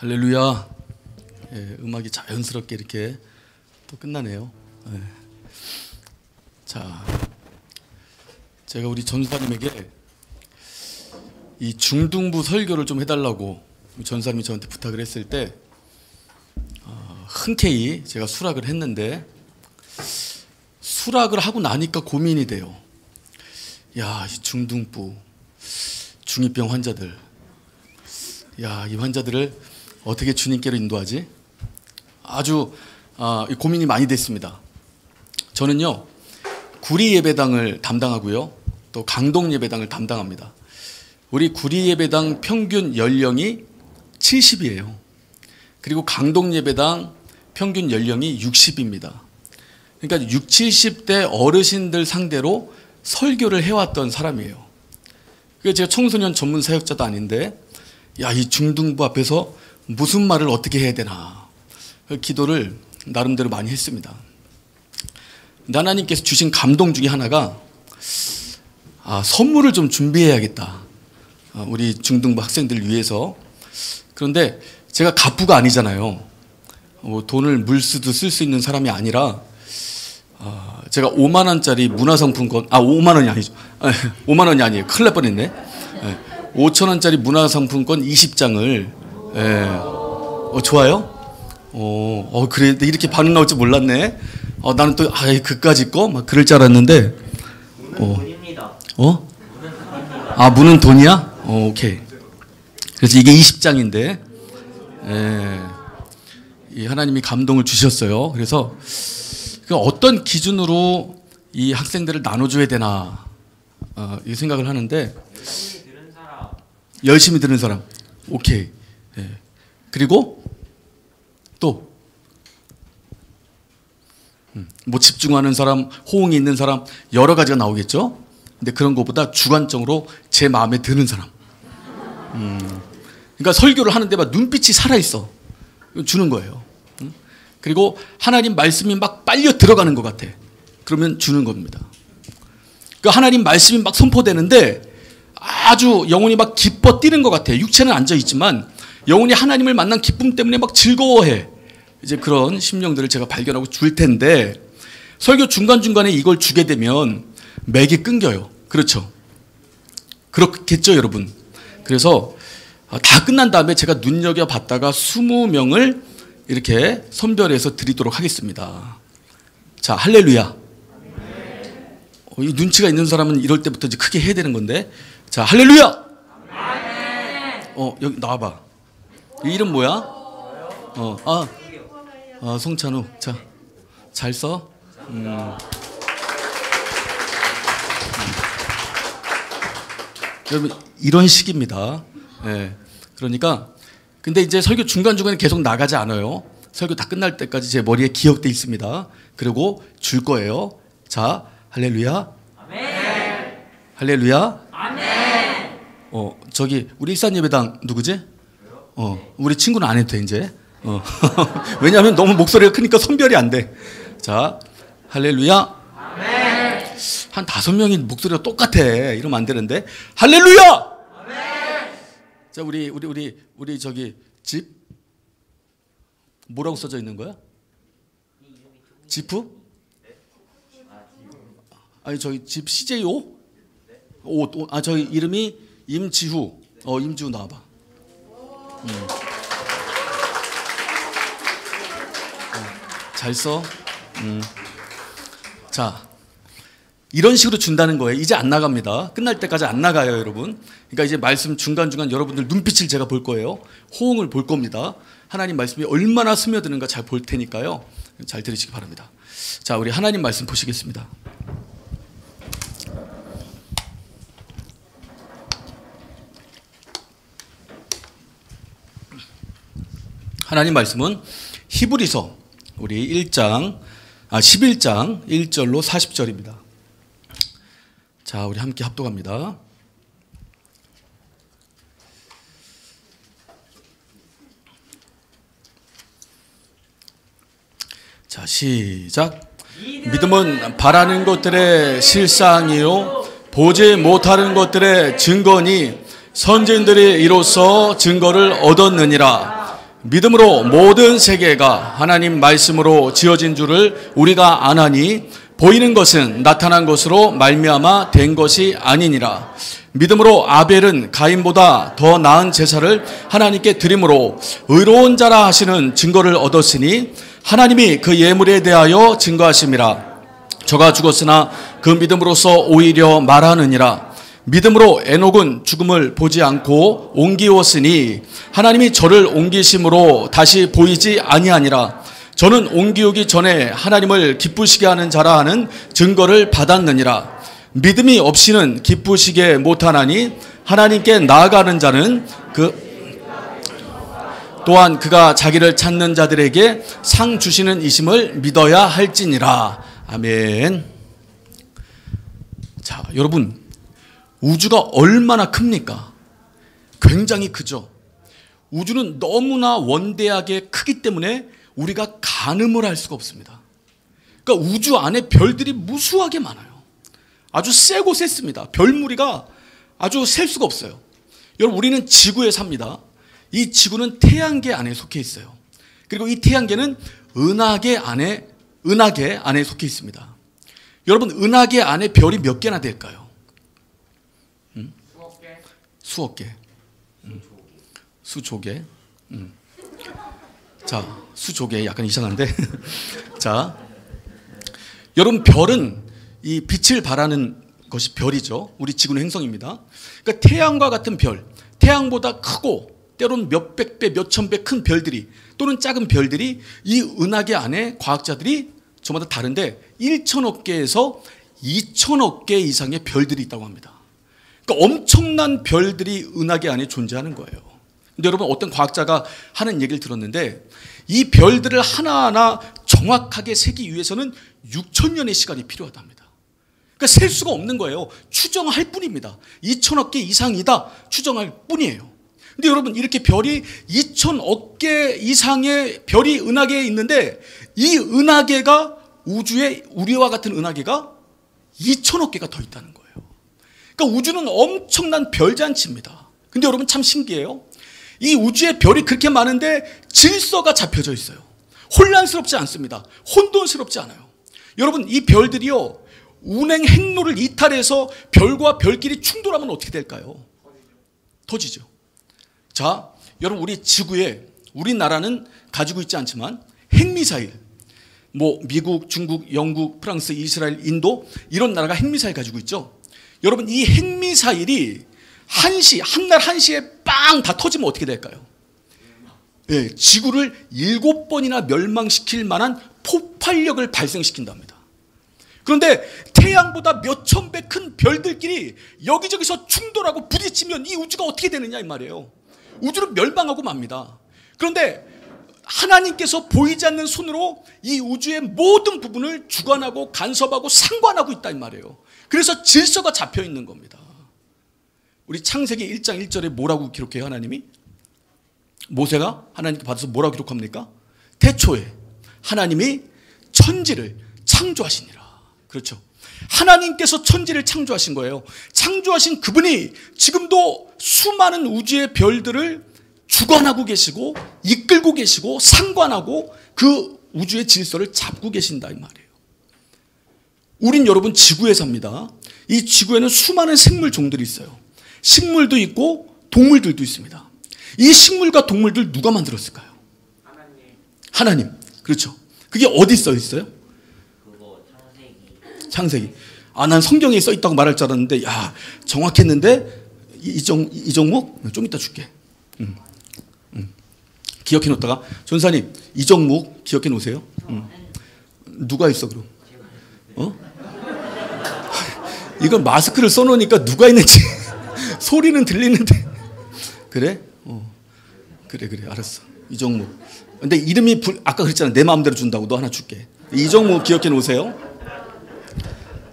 할렐루야. 예, 음악이 자연스럽게 이렇게 또 끝나네요. 예. 자, 제가 우리 전사님에게 이 중등부 설교를 좀 해달라고 전사님이 저한테 부탁을 했을 때 흔쾌히 제가 수락을 했는데, 수락을 하고 나니까 고민이 돼요. 야, 이 중등부 중이병 환자들, 야, 이 환자들을 어떻게 주님께로 인도하지? 아주 고민이 많이 됐습니다. 저는요, 구리 예배당을 담당하고요, 또 강동 예배당을 담당합니다. 우리 구리 예배당 평균 연령이 70이에요. 그리고 강동 예배당 평균 연령이 60입니다. 그러니까 60, 70대 어르신들 상대로 설교를 해왔던 사람이에요. 그래서 제가 청소년 전문 사역자도 아닌데, 야, 이 중등부 앞에서 무슨 말을 어떻게 해야 되나, 기도를 나름대로 많이 했습니다. 하나님께서 주신 감동 중에 하나가 선물을 좀 준비해야겠다, 우리 중등부 학생들을 위해서. 그런데 제가 갑부가 아니잖아요. 돈을 물쓰듯 쓸 수 있는 사람이 아니라, 제가 5만 원짜리 문화상품권, 5만 원이 아니죠. 5만 원이 아니에요. 큰일 날 뻔했네. 5천 원짜리 문화상품권 20장을. 좋아요? 그래, 이렇게 반응 나올 줄 몰랐네. 나는 또 그까짓 거 막 그럴 줄 알았는데. 문은 돈이야? 오케이. 그래서 이게 20장인데, 이 하나님이 감동을 주셨어요. 그래서 어떤 기준으로 이 학생들을 나눠줘야 되나, 이 생각을 하는데, 열심히 들은 사람. 오케이. 그리고 또 뭐 집중하는 사람, 호응이 있는 사람, 여러 가지가 나오겠죠. 근데 그런 것보다 주관적으로 제 마음에 드는 사람. 그러니까 설교를 하는데 막 눈빛이 살아있어. 주는 거예요. 그리고 하나님 말씀이 막 빨려 들어가는 것 같아. 그러면 주는 겁니다. 그 하나님 말씀이 막 선포되는데 아주 영혼이 막 기뻐 뛰는 것 같아. 육체는 앉아있지만 영혼이 하나님을 만난 기쁨 때문에 막 즐거워해. 이제 그런 심령들을 제가 발견하고 줄 텐데, 설교 중간중간에 이걸 주게 되면 맥이 끊겨요. 그렇죠? 그렇겠죠, 여러분? 그래서 다 끝난 다음에 제가 눈여겨봤다가 20명을 이렇게 선별해서 드리도록 하겠습니다. 자, 할렐루야. 이 눈치가 있는 사람은 이럴 때부터 이제 크게 해야 되는 건데. 자, 할렐루야. 여기 나와봐. 이름 뭐야? 송찬우. 자, 잘 써. 여러분, 이런 식입니다. 그러니까, 근데 이제 설교 중간중간에 계속 나가지 않아요. 설교 다 끝날 때까지 제 머리에 기억돼 있습니다. 그리고 줄 거예요. 자, 할렐루야. 아멘. 할렐루야. 아멘. 저기 우리 일산 예배당 누구지? 우리 친구는 안 해도 돼 이제. 왜냐하면 너무 목소리가 크니까 선별이 안 돼. 자, 할렐루야. 아멘. 한 5명이 목소리가 똑같아. 이러면 안 되는데. 할렐루야. 아멘. 자, 우리 저기 집 뭐라고 써져 있는 거야? 지프? 아니, 저희 집 CJ5? 저희 이름이 임지후. 임지후 나와봐. 잘 써. 자, 이런 식으로 준다는 거예요. 이제 안 나갑니다. 끝날 때까지 안 나가요, 여러분. 그러니까 이제 말씀 중간중간 여러분들 눈빛을 제가 볼 거예요. 호응을 볼 겁니다. 하나님 말씀이 얼마나 스며드는가 잘 볼 테니까요. 잘 들으시기 바랍니다. 자, 우리 하나님 말씀 보시겠습니다. 하나님 말씀은 히브리서 우리 11장 1절로 40절입니다. 자, 우리 함께 합독합니다. 자, 시작. 믿음은 바라는 것들의 실상이요 보지 못하는 것들의 증거니 선지자들이 이로써 증거를 얻었느니라. 믿음으로 모든 세계가 하나님 말씀으로 지어진 줄을 우리가 아나니 보이는 것은 나타난 것으로 말미암아 된 것이 아니니라. 믿음으로 아벨은 가인보다 더 나은 제사를 하나님께 드림으로 의로운 자라 하시는 증거를 얻었으니 하나님이 그 예물에 대하여 증거하심이라. 저가 죽었으나 그 믿음으로써 오히려 말하느니라. 믿음으로 에녹은 죽음을 보지 않고 옮기었으니 하나님이 저를 옮기심으로 다시 보이지 아니하니라. 저는 옮기우기 전에 하나님을 기쁘시게 하는 자라 하는 증거를 받았느니라. 믿음이 없이는 기쁘시게 못하나니 하나님께 나아가는 자는 또한 그가 자기를 찾는 자들에게 상 주시는 이심을 믿어야 할지니라. 아멘. 자, 여러분, 우주가 얼마나 큽니까? 굉장히 크죠. 우주는 너무나 원대하게 크기 때문에 우리가 가늠을 할 수가 없습니다. 그러니까 우주 안에 별들이 무수하게 많아요. 아주 세고 셌습니다. 별무리가 아주 셀 수가 없어요. 여러분, 우리는 지구에 삽니다. 이 지구는 태양계 안에 속해 있어요. 그리고 이 태양계는 은하계 안에 속해 있습니다. 여러분, 은하계 안에 별이 몇 개나 될까요? 수억 개. 수조개. 자, 수조개 약간 이상한데. 자, 여러분, 별은 이 빛을 발하는 것이 별이죠. 우리 지구는 행성입니다. 그러니까 태양과 같은 별, 태양보다 크고 때로는 몇백 배, 몇천 배 큰 별들이 또는 작은 별들이 이 은하계 안에 과학자들이 저마다 다른데 1천억 개에서 2천억 개 이상의 별들이 있다고 합니다. 그러니까 엄청난 별들이 은하계 안에 존재하는 거예요. 근데 여러분, 어떤 과학자가 하는 얘기를 들었는데 이 별들을 하나하나 정확하게 세기 위해서는 6천년의 시간이 필요하답니다. 그러니까 셀 수가 없는 거예요. 추정할 뿐입니다. 2천억 개 이상이다 추정할 뿐이에요. 근데 여러분, 이렇게 별이 2천억 개 이상의 별이 은하계에 있는데 이 은하계가 우주에 우리와 같은 은하계가 2천억 개가 더 있다는 거예요. 그러니까 우주는 엄청난 별잔치입니다. 근데 여러분, 참 신기해요. 이 우주에 별이 그렇게 많은데 질서가 잡혀져 있어요. 혼란스럽지 않습니다. 혼돈스럽지 않아요. 여러분, 이 별들이요, 운행 행로를 이탈해서 별과 별끼리 충돌하면 어떻게 될까요? 터지죠. 자, 여러분, 우리 지구에 우리나라는 가지고 있지 않지만 핵미사일, 미국, 중국, 영국, 프랑스, 이스라엘, 인도 이런 나라가 핵미사일 가지고 있죠. 여러분, 이 핵미사일이 한날 1시에 빵 다 터지면 어떻게 될까요? 네, 지구를 7번이나 멸망시킬 만한 폭발력을 발생시킨답니다. 그런데 태양보다 몇천 배 큰 별들끼리 여기저기서 충돌하고 부딪히면 이 우주가 어떻게 되느냐 이 말이에요. 우주는 멸망하고 맙니다. 그런데 하나님께서 보이지 않는 손으로 이 우주의 모든 부분을 주관하고 간섭하고 상관하고 있다 이 말이에요. 그래서 질서가 잡혀 있는 겁니다. 우리 창세기 1장 1절에 뭐라고 기록해요? 하나님이? 모세가 하나님께 받아서 뭐라고 기록합니까? 태초에 하나님이 천지를 창조하시니라. 그렇죠. 하나님께서 천지를 창조하신 거예요. 창조하신 그분이 지금도 수많은 우주의 별들을 주관하고 계시고 이끌고 계시고 상관하고 그 우주의 질서를 잡고 계신다 이 말이에요. 우린 여러분 지구에 삽니다. 이 지구에는 수많은 생물 종들이 있어요. 식물도 있고 동물들도 있습니다. 이 식물과 동물들 누가 만들었을까요? 하나님. 그렇죠. 그게 어디 써 있어요? 창세기. 난 성경에 써 있다고 말할 줄 알았는데, 정확했는데, 이정목? 좀 이따 줄게. 기억해 놓다가, 전사님, 이정목 기억해 놓으세요. 누가 있어, 그럼? 이건 마스크를 써놓으니까 누가 있는지 소리는 들리는데. 그래? 그래, 알았어. 이정목. 근데 이름이, 아까 그랬잖아. 내 마음대로 준다고. 너 하나 줄게. 이정목 기억해 놓으세요.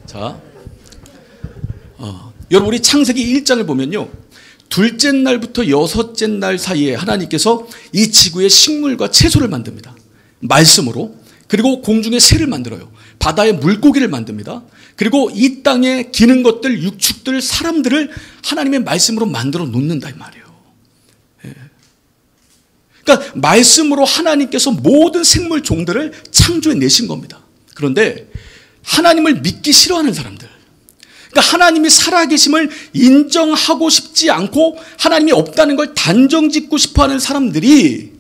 자, 여러분, 우리 창세기 1장을 보면요, 둘째 날부터 여섯째 날 사이에 하나님께서 이 지구의 식물과 채소를 만듭니다. 말씀으로. 그리고 공중에 새를 만들어요. 바다에 물고기를 만듭니다. 그리고 이 땅에 기는 것들, 육축들, 사람들을 하나님의 말씀으로 만들어 놓는다 이 말이에요. 예. 그러니까 말씀으로 하나님께서 모든 생물 종들을 창조해 내신 겁니다. 그런데 하나님을 믿기 싫어하는 사람들, 그러니까 하나님이 살아계심을 인정하고 싶지 않고 하나님이 없다는 걸 단정짓고 싶어하는 사람들이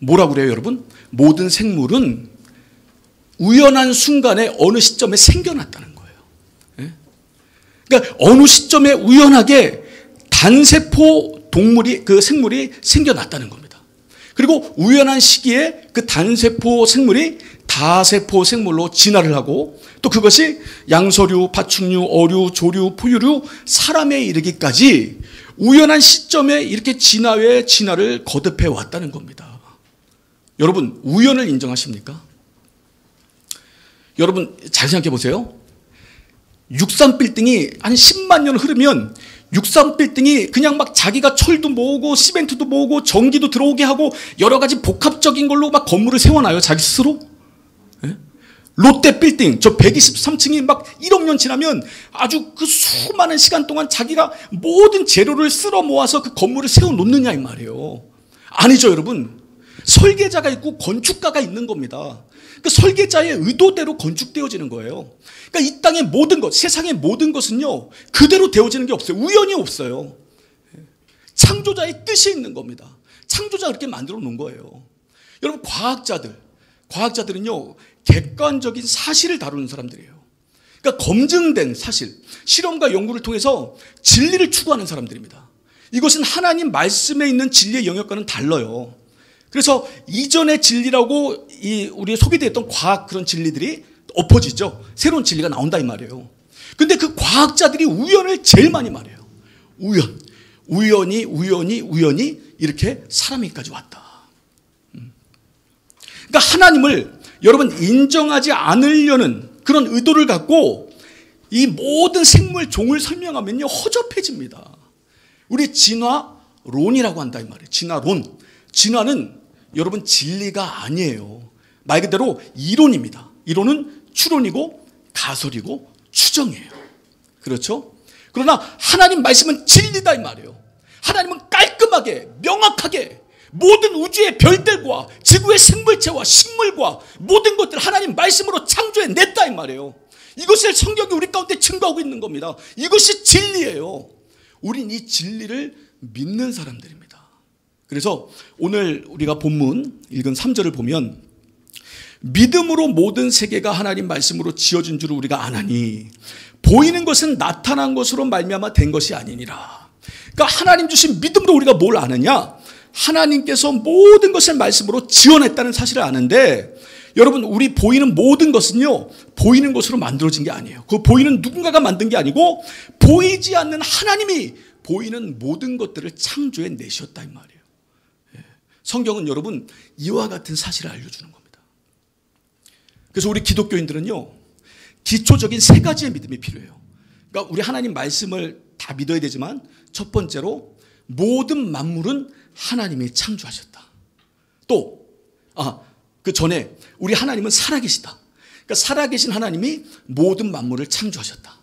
뭐라고 그래요, 여러분? 모든 생물은 우연한 순간에 어느 시점에 생겨났다는 거예요. 그러니까 어느 시점에 우연하게 단세포 동물이, 그 생물이 생겨났다는 겁니다. 그리고 우연한 시기에 그 단세포 생물이 다세포 생물로 진화를 하고, 또 그것이 양서류, 파충류, 어류, 조류, 포유류, 사람에 이르기까지 우연한 시점에 이렇게 진화를 거듭해 왔다는 겁니다. 여러분, 우연을 인정하십니까? 여러분, 잘 생각해 보세요. 63빌딩이 한 10만 년 흐르면 63빌딩이 그냥 막 자기가 철도 모으고 시멘트도 모으고 전기도 들어오게 하고 여러 가지 복합적인 걸로 막 건물을 세워놔요, 자기 스스로? 롯데 빌딩, 저 123층이 막 1억 년 지나면 아주 그 수많은 시간 동안 자기가 모든 재료를 쓸어 모아서 그 건물을 세워놓느냐 이 말이에요. 아니죠, 여러분. 설계자가 있고 건축가가 있는 겁니다. 그 설계자의 의도대로 건축되어지는 거예요. 그러니까 이 땅의 모든 것, 세상의 모든 것은요, 그대로 되어지는 게 없어요. 우연이 없어요. 창조자의 뜻이 있는 겁니다. 창조자가 그렇게 만들어 놓은 거예요. 여러분, 과학자들은요, 객관적인 사실을 다루는 사람들이에요. 그러니까 검증된 사실, 실험과 연구를 통해서 진리를 추구하는 사람들입니다. 이것은 하나님 말씀에 있는 진리의 영역과는 달라요. 그래서 이전의 진리라고 우리 소개되어 있던 과학 그런 진리들이 엎어지죠. 새로운 진리가 나온다 이 말이에요. 근데 그 과학자들이 우연을 제일 많이 말해요. 우연히 이렇게 사람에게까지 왔다. 그러니까 하나님을 여러분 인정하지 않으려는 그런 의도를 갖고 이 모든 생물 종을 설명하면요, 허접해집니다. 우리 진화론이라고 한다 이 말이에요. 진화는 여러분 진리가 아니에요. 말 그대로 이론입니다. 이론은 추론이고 가설이고 추정이에요. 그렇죠? 그러나 하나님 말씀은 진리다 이 말이에요. 하나님은 깔끔하게 명확하게 모든 우주의 별들과 지구의 생물체와 식물과 모든 것들 하나님 말씀으로 창조해냈다 이 말이에요. 이것을 성경이 우리 가운데 증거하고 있는 겁니다. 이것이 진리예요. 우린 이 진리를 믿는 사람들입니다. 그래서 오늘 우리가 본문 읽은 3절을 보면 믿음으로 모든 세계가 하나님 말씀으로 지어진 줄을 우리가 아나니 보이는 것은 나타난 것으로 말미암아 된 것이 아니니라. 그러니까 하나님 주신 믿음으로 우리가 뭘 아느냐? 하나님께서 모든 것을 말씀으로 지어냈다는 사실을 아는데, 여러분, 우리 보이는 모든 것은요, 보이는 것으로 만들어진 게 아니에요. 그 보이는 누군가가 만든 게 아니고 보이지 않는 하나님이 보이는 모든 것들을 창조해 내셨다 이 말이에요. 성경은 여러분 이와 같은 사실을 알려주는 겁니다. 그래서 우리 기독교인들은요, 기초적인 세 가지의 믿음이 필요해요. 그러니까 우리 하나님 말씀을 다 믿어야 되지만, 첫 번째로 모든 만물은 하나님이 창조하셨다. 또 그 전에 우리 하나님은 살아계시다. 그러니까 살아계신 하나님이 모든 만물을 창조하셨다.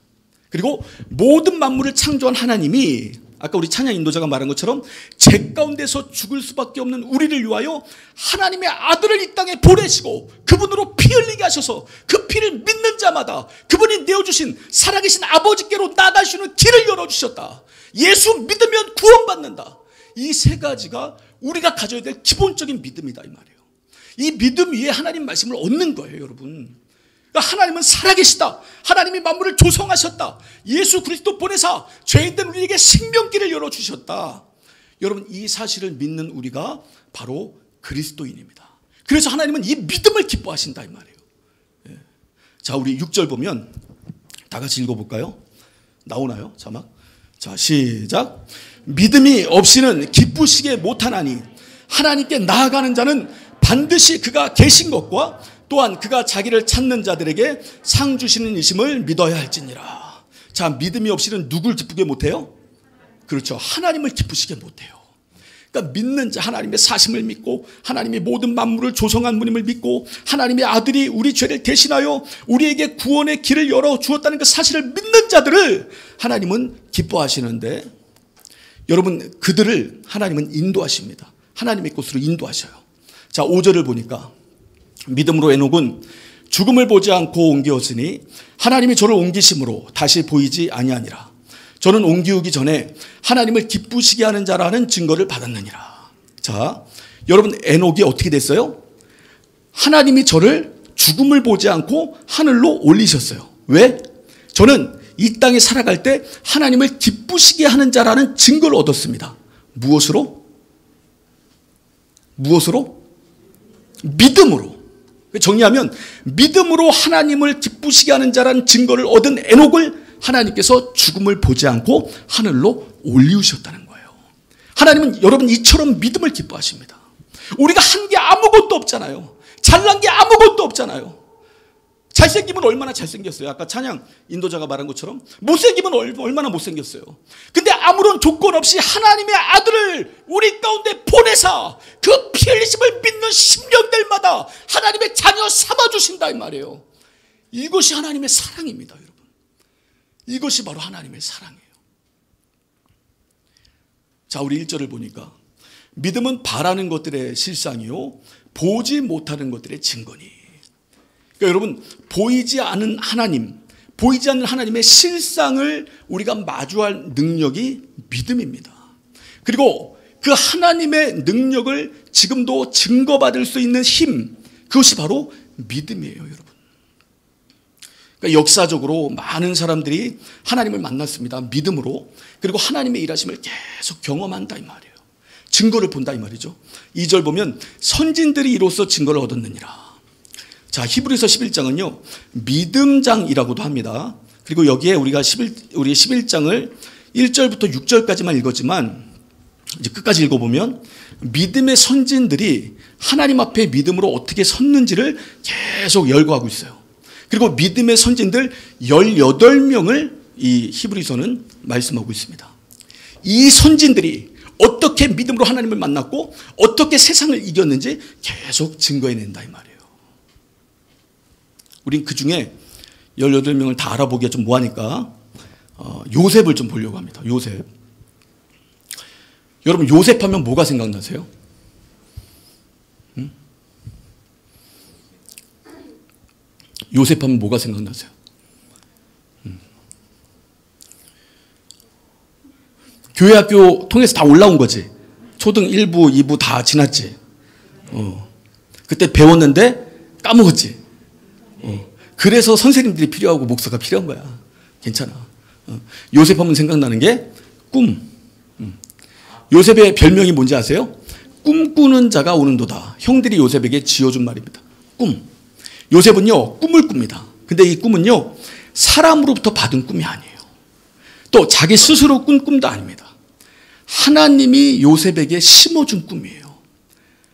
그리고 모든 만물을 창조한 하나님이 아까 우리 찬양 인도자가 말한 것처럼 죄 가운데서 죽을 수밖에 없는 우리를 위하여 하나님의 아들을 이 땅에 보내시고 그분으로 피 흘리게 하셔서 그 피를 믿는 자마다 그분이 내어주신 살아계신 아버지께로 나가시는 길을 열어주셨다. 예수 믿으면 구원받는다. 이 세 가지가 우리가 가져야 될 기본적인 믿음이다 이 말이에요. 이 믿음 위에 하나님 말씀을 얻는 거예요, 여러분. 그러니까 하나님은 살아계시다. 하나님이 만물을 조성하셨다. 예수 그리스도 보내사 죄인된 우리에게 생명길을 열어주셨다. 여러분, 이 사실을 믿는 우리가 바로 그리스도인입니다. 그래서 하나님은 이 믿음을 기뻐하신다 이 말이에요. 자, 우리 6절 보면 다 같이 읽어볼까요? 나오나요? 자막. 자, 시작. 믿음이 없이는 기쁘시게 못하나니 하나님께 나아가는 자는 반드시 그가 계신 것과 또한 그가 자기를 찾는 자들에게 상 주시는 이심을 믿어야 할지니라. 자, 믿음이 없이는 누굴 기쁘게 못해요? 그렇죠. 하나님을 기쁘시게 못해요. 그러니까 믿는 자, 하나님의 사심을 믿고 하나님이 모든 만물을 조성한 분임을 믿고 하나님의 아들이 우리 죄를 대신하여 우리에게 구원의 길을 열어주었다는 그 사실을 믿는 자들을 하나님은 기뻐하시는데, 여러분, 그들을 하나님은 인도하십니다. 하나님의 곳으로 인도하셔요. 자, 5절을 보니까 믿음으로 에녹은 죽음을 보지 않고 옮겨졌으니 하나님이 저를 옮기심으로 다시 보이지 아니하니라. 저는 옮기우기 전에 하나님을 기쁘시게 하는 자라는 증거를 받았느니라. 자, 여러분 에녹이 어떻게 됐어요? 하나님이 저를 죽음을 보지 않고 하늘로 올리셨어요. 왜? 저는 이 땅에 살아갈 때 하나님을 기쁘시게 하는 자라는 증거를 얻었습니다. 무엇으로? 무엇으로? 믿음으로. 정리하면 믿음으로 하나님을 기쁘시게 하는 자라는 증거를 얻은 에녹을 하나님께서 죽음을 보지 않고 하늘로 올리우셨다는 거예요. 하나님은 여러분 이처럼 믿음을 기뻐하십니다. 우리가 한 게 아무것도 없잖아요. 잘난 게 아무것도 없잖아요. 잘생기면 얼마나 잘생겼어요. 아까 찬양 인도자가 말한 것처럼 못생기면 얼마나 못생겼어요. 근데 아무런 조건 없이 하나님의 아들을 우리 가운데 보내사 그 피 흘리심을 믿는 심령들마다 하나님의 자녀 삼아주신다 이 말이에요. 이것이 하나님의 사랑입니다, 여러분. 이것이 바로 하나님의 사랑이에요. 자, 우리 1절을 보니까 믿음은 바라는 것들의 실상이요 보지 못하는 것들의 증거니. 그러니까 여러분 보이지 않은 하나님, 보이지 않는 하나님의 실상을 우리가 마주할 능력이 믿음입니다. 그리고 그 하나님의 능력을 지금도 증거받을 수 있는 힘, 그것이 바로 믿음이에요, 여러분. 그러니까 역사적으로 많은 사람들이 하나님을 만났습니다. 믿음으로. 그리고 하나님의 일하심을 계속 경험한다 이 말이에요. 증거를 본다 이 말이죠. 2절 보면 선진들이 이로써 증거를 얻었느니라. 자, 히브리서 11장은요 믿음장이라고도 합니다. 그리고 여기에 우리가 11장을 1절부터 6절까지만 읽었지만 이제 끝까지 읽어보면 믿음의 선진들이 하나님 앞에 믿음으로 어떻게 섰는지를 계속 열거하고 있어요. 그리고 믿음의 선진들 18명을 이 히브리서는 말씀하고 있습니다. 이 선진들이 어떻게 믿음으로 하나님을 만났고 어떻게 세상을 이겼는지 계속 증거해낸다 이 말이에요. 우린 그 중에 18명을 다 알아보기가 좀 뭐하니까 요셉을 좀 보려고 합니다. 요셉. 여러분 요셉 하면 뭐가 생각나세요? 요셉 하면 뭐가 생각나세요? 교회 학교 통해서 다 올라온 거지. 초등 1부, 2부 다 지났지. 그때 배웠는데 까먹었지. 그래서 선생님들이 필요하고 목사가 필요한 거야. 괜찮아. 요셉 하면 생각나는 게 꿈. 요셉의 별명이 뭔지 아세요? 꿈꾸는 자가 오는도다. 형들이 요셉에게 지어준 말입니다. 꿈. 요셉은요 꿈을 꿉니다. 근데 이 꿈은요 사람으로부터 받은 꿈이 아니에요. 또 자기 스스로 꾼 꿈도 아닙니다. 하나님이 요셉에게 심어준 꿈이에요.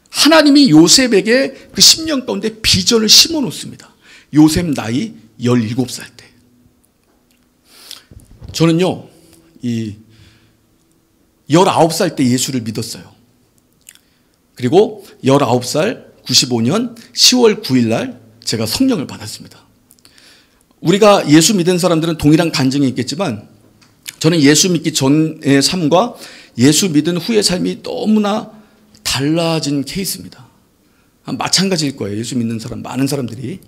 하나님이 요셉에게 그 10년 가운데 비전을 심어 놓습니다. 요셉 나이 17살 때. 저는요 19살 때 예수를 믿었어요. 그리고 19살 95년 10월 9일 날 제가 성령을 받았습니다. 우리가 예수 믿은 사람들은 동일한 간증이 있겠지만 저는 예수 믿기 전의 삶과 예수 믿은 후의 삶이 너무나 달라진 케이스입니다. 마찬가지일 거예요. 예수 믿는 사람 많은 사람들이.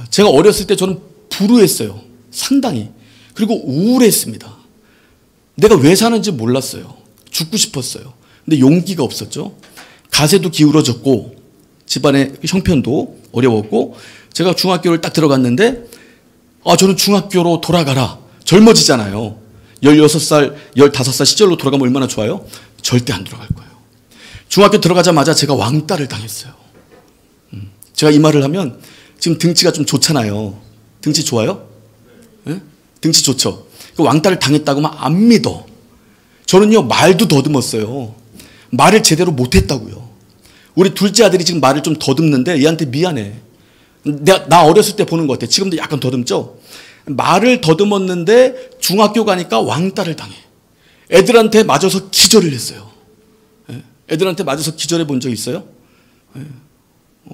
제가 어렸을 때 저는 불우했어요. 상당히. 그리고 우울했습니다. 내가 왜 사는지 몰랐어요. 죽고 싶었어요. 근데 용기가 없었죠. 가세도 기울어졌고 집안의 형편도 어려웠고 제가 중학교를 딱 들어갔는데 저는 중학교로 돌아가라. 젊어지잖아요. 16살, 15살 시절로 돌아가면 얼마나 좋아요? 절대 안 돌아갈 거예요. 중학교 들어가자마자 제가 왕따를 당했어요. 제가 이 말을 하면 지금 등치가 좀 좋잖아요. 등치 좋아요? 네? 등치 좋죠. 그 왕따를 당했다고 하면 안 믿어. 저는요 말도 더듬었어요. 말을 제대로 못했다고요. 우리 둘째 아들이 지금 말을 좀 더듬는데 얘한테 미안해. 나 어렸을 때 보는 것 같아. 지금도 약간 더듬죠. 말을 더듬었는데 중학교 가니까 왕따를 당해. 애들한테 맞아서 기절을 했어요. 애들한테 맞아서 기절해 본 적 있어요?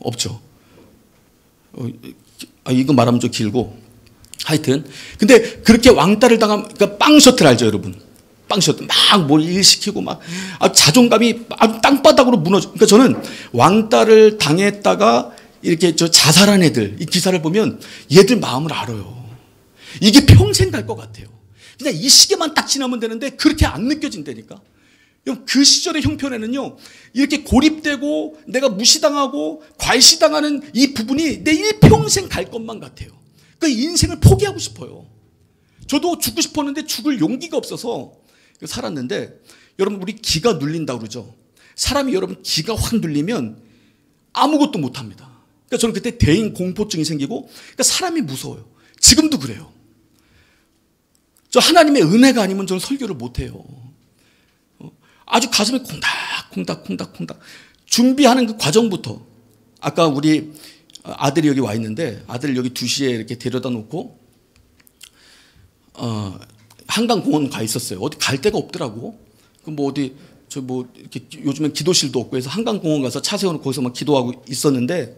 없죠. 이거 말하면 좀 길고 하여튼 근데 그렇게 왕따를 당하면 그러니까 빵 셔틀 알죠 여러분? 빵시었던 막 뭘 일시키고 막 자존감이 아주 땅바닥으로 무너져. 그러니까 저는 왕따를 당했다가 이렇게 저 자살한 애들 이 기사를 보면 얘들 마음을 알아요. 이게 평생 갈 것 같아요. 그냥 이 시기만 딱 지나면 되는데 그렇게 안 느껴진다니까. 그 시절의 형편에는요, 이렇게 고립되고 내가 무시당하고 과시당하는 이 부분이 내 일평생 갈 것만 같아요. 그 인생을 포기하고 싶어요. 저도 죽고 싶었는데 죽을 용기가 없어서 살았는데, 여러분 우리 기가 눌린다고 그러죠. 사람이 여러분 기가 확 눌리면 아무것도 못합니다. 그러니까 저는 그때 대인 공포증이 생기고, 그러니까 사람이 무서워요. 지금도 그래요. 저 하나님의 은혜가 아니면 저는 설교를 못해요. 아주 가슴이 콩닥콩닥 준비하는 그 과정부터, 아까 우리 아들이 여기 와 있는데 아들을 여기 2시에 이렇게 데려다 놓고 한강공원 가 있었어요. 어디 갈 데가 없더라고. 뭐 어디 저 뭐 이렇게 요즘엔 기도실도 없고 해서 한강공원 가서 차 세워놓고 거기서 막 기도하고 있었는데,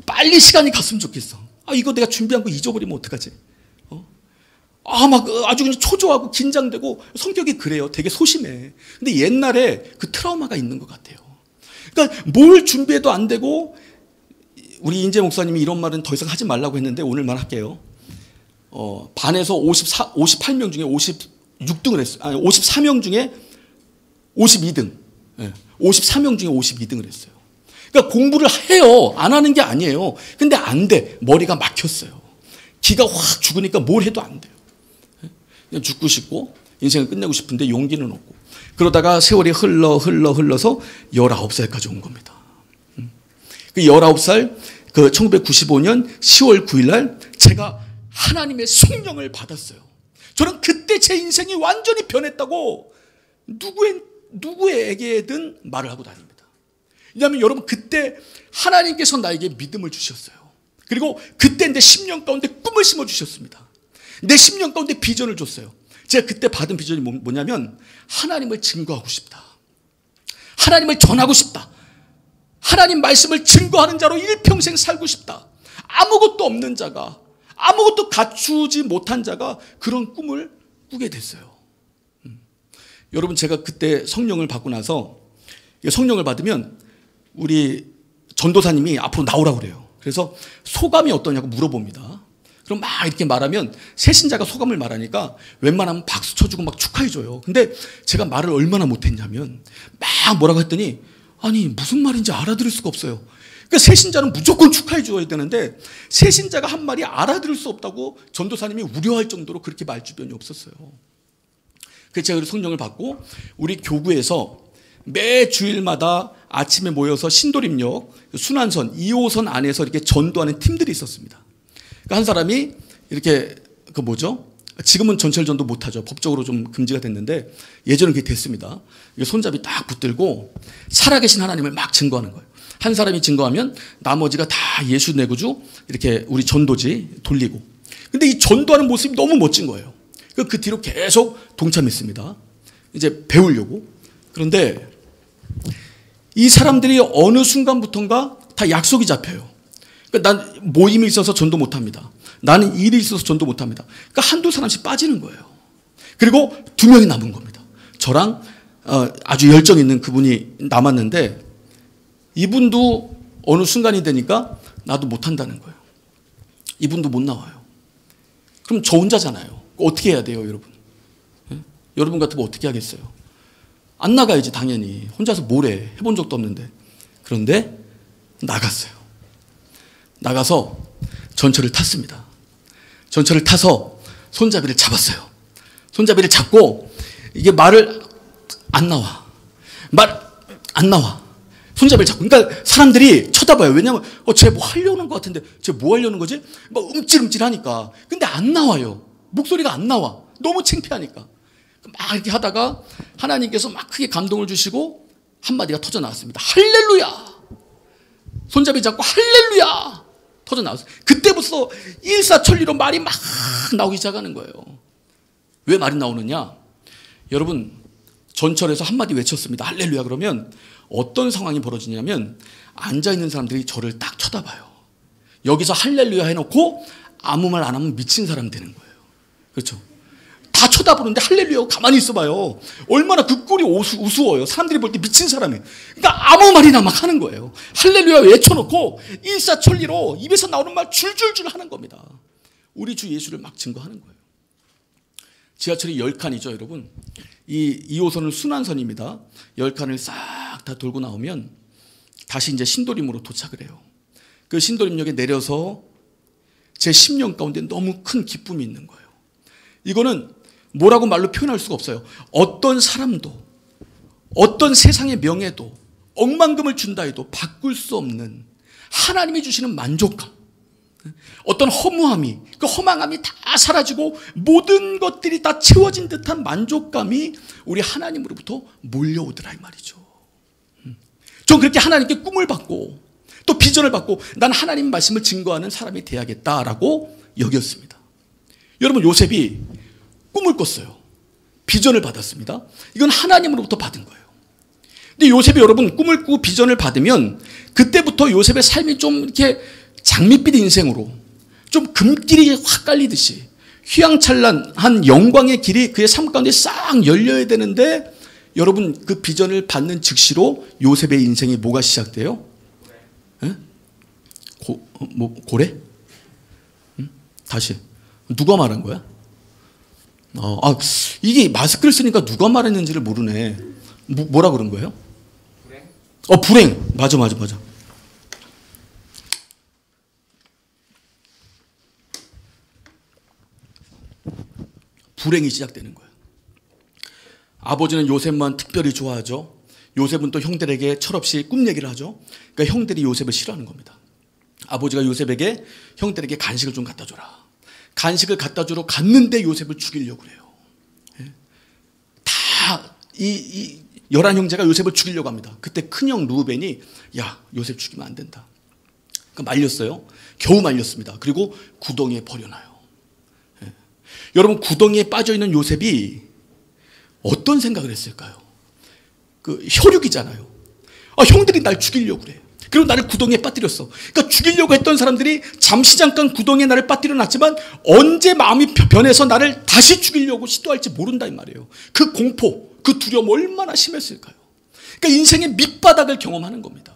빨리 시간이 갔으면 좋겠어. 이거 내가 준비한 거 잊어버리면 어떡하지? 막 아주 그냥 초조하고 긴장되고, 성격이 그래요. 되게 소심해. 근데 옛날에 그 트라우마가 있는 것 같아요. 그러니까 뭘 준비해도 안 되고, 우리 인재 목사님이 이런 말은 더 이상 하지 말라고 했는데 오늘만 할게요. 반에서 58명 중에 56등을 했어요. 아니, 54명 중에 52등. 54명 중에 52등을 했어요. 그러니까 공부를 해요. 안 하는 게 아니에요. 근데 안 돼. 머리가 막혔어요. 기가 확 죽으니까 뭘 해도 안 돼요. 그냥 죽고 싶고 인생을 끝내고 싶은데 용기는 없고, 그러다가 세월이 흘러서 19살까지 온 겁니다. 그 19살, 그 1995년 10월 9일 날 제가 하나님의 성령을 받았어요. 저는 그때 제 인생이 완전히 변했다고 누구에게든 말을 하고 다닙니다. 왜냐하면 여러분, 그때 하나님께서 나에게 믿음을 주셨어요. 그리고 그때 내 10년 가운데 꿈을 심어주셨습니다. 내 10년 가운데 비전을 줬어요. 제가 그때 받은 비전이 뭐냐면, 하나님을 증거하고 싶다. 하나님을 전하고 싶다. 하나님 말씀을 증거하는 자로 일평생 살고 싶다. 아무것도 없는 자가, 아무것도 갖추지 못한 자가 그런 꿈을 꾸게 됐어요. 여러분, 제가 그때 성령을 받고 나서, 성령을 받으면 우리 전도사님이 앞으로 나오라고 그래요. 그래서 소감이 어떠냐고 물어봅니다. 그럼 막 이렇게 말하면 새신자가 소감을 말하니까 웬만하면 박수 쳐주고 막 축하해줘요. 근데 제가 말을 얼마나 못했냐면, 막 뭐라고 했더니, 아니 무슨 말인지 알아들을 수가 없어요. 그러니까 새신자는 무조건 축하해줘야 되는데 새신자가 한 말이 알아들을 수 없다고 전도사님이 우려할 정도로 그렇게 말 주변이 없었어요. 그래서 제가 성령을 받고 우리 교구에서 매 주일마다 아침에 모여서 신도림역 순환선 2호선 안에서 이렇게 전도하는 팀들이 있었습니다. 그러니까 한 사람이 이렇게 지금은 전철 전도 못하죠. 법적으로 좀 금지가 됐는데 예전엔 그게 됐습니다. 손잡이 딱 붙들고 살아계신 하나님을 막 증거하는 거예요. 한 사람이 증거하면 나머지가 다 예수 내구주 이렇게 우리 전도지 돌리고. 근데 이 전도하는 모습이 너무 멋진 거예요. 그 뒤로 계속 동참했습니다. 이제 배우려고. 그런데 이 사람들이 어느 순간부터인가 다 약속이 잡혀요. 그러니까 난 모임이 있어서 전도 못합니다. 나는 일이 있어서 전도 못합니다. 그러니까 한두 사람씩 빠지는 거예요. 그리고 2명이 남은 겁니다. 저랑 아주 열정 있는 그분이 남았는데, 이분도 어느 순간이 되니까 나도 못한다는 거예요. 이분도 못 나와요. 그럼 저 혼자잖아요. 어떻게 해야 돼요, 여러분? 예? 여러분 같으면 어떻게 하겠어요? 안 나가야지, 당연히. 혼자서 뭘 해? 해본 적도 없는데. 그런데 나갔어요. 나가서 전철을 탔습니다. 전철을 타서 손잡이를 잡았어요. 손잡이를 잡고 이게 말을 안 나와. 손잡이를 잡고. 그러니까 사람들이 쳐다봐요. 왜냐하면 쟤 뭐 하려는 것 같은데 쟤 뭐 하려는 거지? 막 움찔움찔하니까. 근데 안 나와요. 목소리가 안 나와. 너무 창피하니까. 막 이렇게 하다가 하나님께서 막 크게 감동을 주시고 한마디가 터져 나왔습니다. 할렐루야. 손잡이 잡고 할렐루야 터져 나왔어요. 그때부터 일사천리로 말이 막 나오기 시작하는 거예요. 왜 말이 나오느냐? 여러분, 전철에서 한마디 외쳤습니다. 할렐루야. 그러면 어떤 상황이 벌어지냐면 앉아있는 사람들이 저를 딱 쳐다봐요. 여기서 할렐루야 해놓고 아무 말 안 하면 미친 사람 되는 거예요. 그렇죠? 다 쳐다보는데 할렐루야 가만히 있어봐요. 얼마나 그 꼴이 우스워요. 사람들이 볼 때 미친 사람이. 그러니까 아무 말이나 막 하는 거예요. 할렐루야 외쳐놓고 일사천리로 입에서 나오는 말 줄줄줄 하는 겁니다. 우리 주 예수를 막 증거하는 거예요. 지하철이 10칸이죠, 여러분. 이 2호선은 순환선입니다. 10칸을 싹 다 돌고 나오면 다시 이제 신도림으로 도착을 해요. 그 신도림역에 내려서 제 10년 가운데 너무 큰 기쁨이 있는 거예요. 이거는 뭐라고 말로 표현할 수가 없어요. 어떤 사람도, 어떤 세상의 명예도, 억만금을 준다 해도 바꿀 수 없는 하나님이 주시는 만족감, 어떤 허무함이, 그 허망함이 다 사라지고 모든 것들이 다 채워진 듯한 만족감이 우리 하나님으로부터 몰려오더라 이 말이죠. 전 그렇게 하나님께 꿈을 받고 또 비전을 받고 난 하나님 말씀을 증거하는 사람이 돼야겠다라고 여겼습니다. 여러분, 요셉이 꿈을 꿨어요. 비전을 받았습니다. 이건 하나님으로부터 받은 거예요. 근데 요셉이 여러분 꿈을 꾸고 비전을 받으면 그때부터 요셉의 삶이 좀 이렇게 장밋빛 인생으로 좀 금길이 확 깔리듯이 휘황찬란한 영광의 길이 그의 삶 가운데 싹 열려야 되는데, 여러분 그 비전을 받는 즉시로 요셉의 인생이 뭐가 시작돼요? 고래? 다시 누가 말한 거야? 이게 마스크를 쓰니까 누가 말했는지를 모르네. 뭐라 그런 거예요? 불행. 불행. 맞아. 불행이 시작되는 거예요. 아버지는 요셉만 특별히 좋아하죠. 요셉은 또 형들에게 철없이 꿈 얘기를 하죠. 그러니까 형들이 요셉을 싫어하는 겁니다. 아버지가 요셉에게 형들에게 간식을 좀 갖다 줘라. 간식을 갖다 주러 갔는데 요셉을 죽이려고 그래요. 다 이 11형제가 요셉을 죽이려고 합니다. 그때 큰형 루벤이 야, 요셉 죽이면 안 된다. 그러니까 말렸어요. 겨우 말렸습니다. 그리고 구덩이에 버려놔요. 여러분, 구덩이에 빠져있는 요셉이 어떤 생각을 했을까요? 그 혈육이잖아요. 형들이 날 죽이려고 그래. 그리고 나를 구덩이에 빠뜨렸어. 그러니까 죽이려고 했던 사람들이 잠시 잠깐 구덩이에 나를 빠뜨려 놨지만 언제 마음이 변해서 나를 다시 죽이려고 시도할지 모른다 이 말이에요. 그 공포, 그 두려움 얼마나 심했을까요? 그러니까 인생의 밑바닥을 경험하는 겁니다.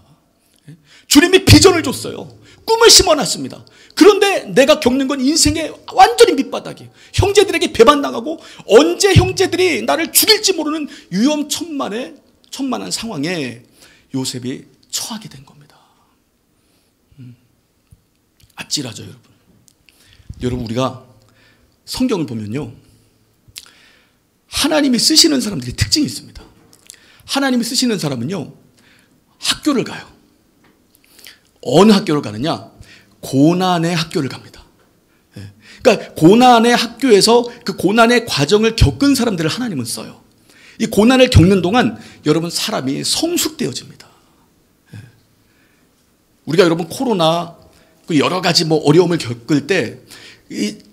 주님이 비전을 줬어요. 꿈을 심어놨습니다. 그런데 내가 겪는 건 인생의 완전히 밑바닥이에요. 형제들에게 배반당하고 언제 형제들이 나를 죽일지 모르는 위험천만한 상황에 요셉이 처하게 된 겁니다. 아찔하죠, 여러분. 여러분, 우리가 성경을 보면요, 하나님이 쓰시는 사람들이 특징이 있습니다. 하나님이 쓰시는 사람은요, 학교를 가요. 어느 학교를 가느냐? 고난의 학교를 갑니다. 그러니까 고난의 학교에서 그 고난의 과정을 겪은 사람들을 하나님은 써요. 이 고난을 겪는 동안 여러분 사람이 성숙되어집니다. 우리가 여러분 코로나 여러 가지 어려움을 겪을 때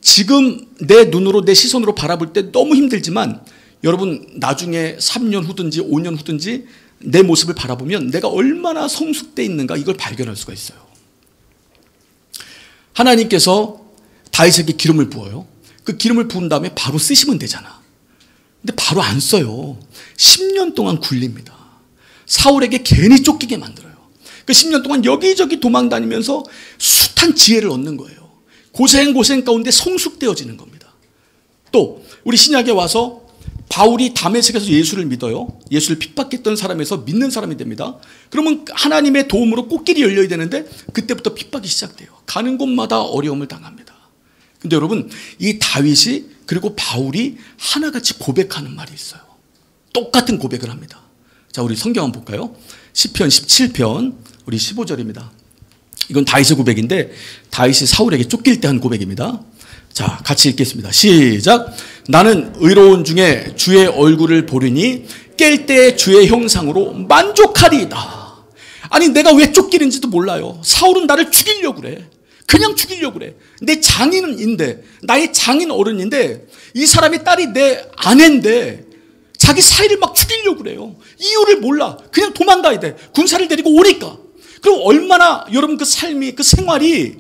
지금 내 눈으로 내 시선으로 바라볼 때 너무 힘들지만 여러분 나중에 3년 후든지 5년 후든지 내 모습을 바라보면 내가 얼마나 성숙되어 있는가 이걸 발견할 수가 있어요. 하나님께서 다윗에게 기름을 부어요. 그 기름을 부은 다음에 바로 쓰시면 되잖아. 근데 바로 안 써요. 10년 동안 굴립니다. 사울에게 괜히 쫓기게 만들어요. 그 10년 동안 여기저기 도망다니면서 숱한 지혜를 얻는 거예요. 고생 가운데 성숙되어지는 겁니다. 또 우리 신약에 와서 바울이 다메섹에서 예수를 믿어요. 예수를 핍박했던 사람에서 믿는 사람이 됩니다. 그러면 하나님의 도움으로 꽃길이 열려야 되는데 그때부터 핍박이 시작돼요. 가는 곳마다 어려움을 당합니다. 근데 여러분, 이 다윗이 그리고 바울이 하나같이 고백하는 말이 있어요. 똑같은 고백을 합니다. 자, 우리 성경 한번 볼까요? 시편 17편 우리 15절입니다. 이건 다윗의 고백인데 다윗이 사울에게 쫓길 때 한 고백입니다. 자, 같이 읽겠습니다. 시작. 나는 의로운 중에 주의 얼굴을 보리니 깰 때 주의 형상으로 만족하리이다. 아니, 내가 왜 쫓기는지도 몰라요. 사울은 나를 죽이려고 그래. 그냥 죽이려고 그래. 내 장인인데, 나의 장인 어른인데 이 사람의 딸이 내 아내인데 자기 사이를 막 죽이려고 그래요. 이유를 몰라. 그냥 도망가야 돼. 군사를 데리고 오니까. 그럼 얼마나 여러분 그 삶이, 그 생활이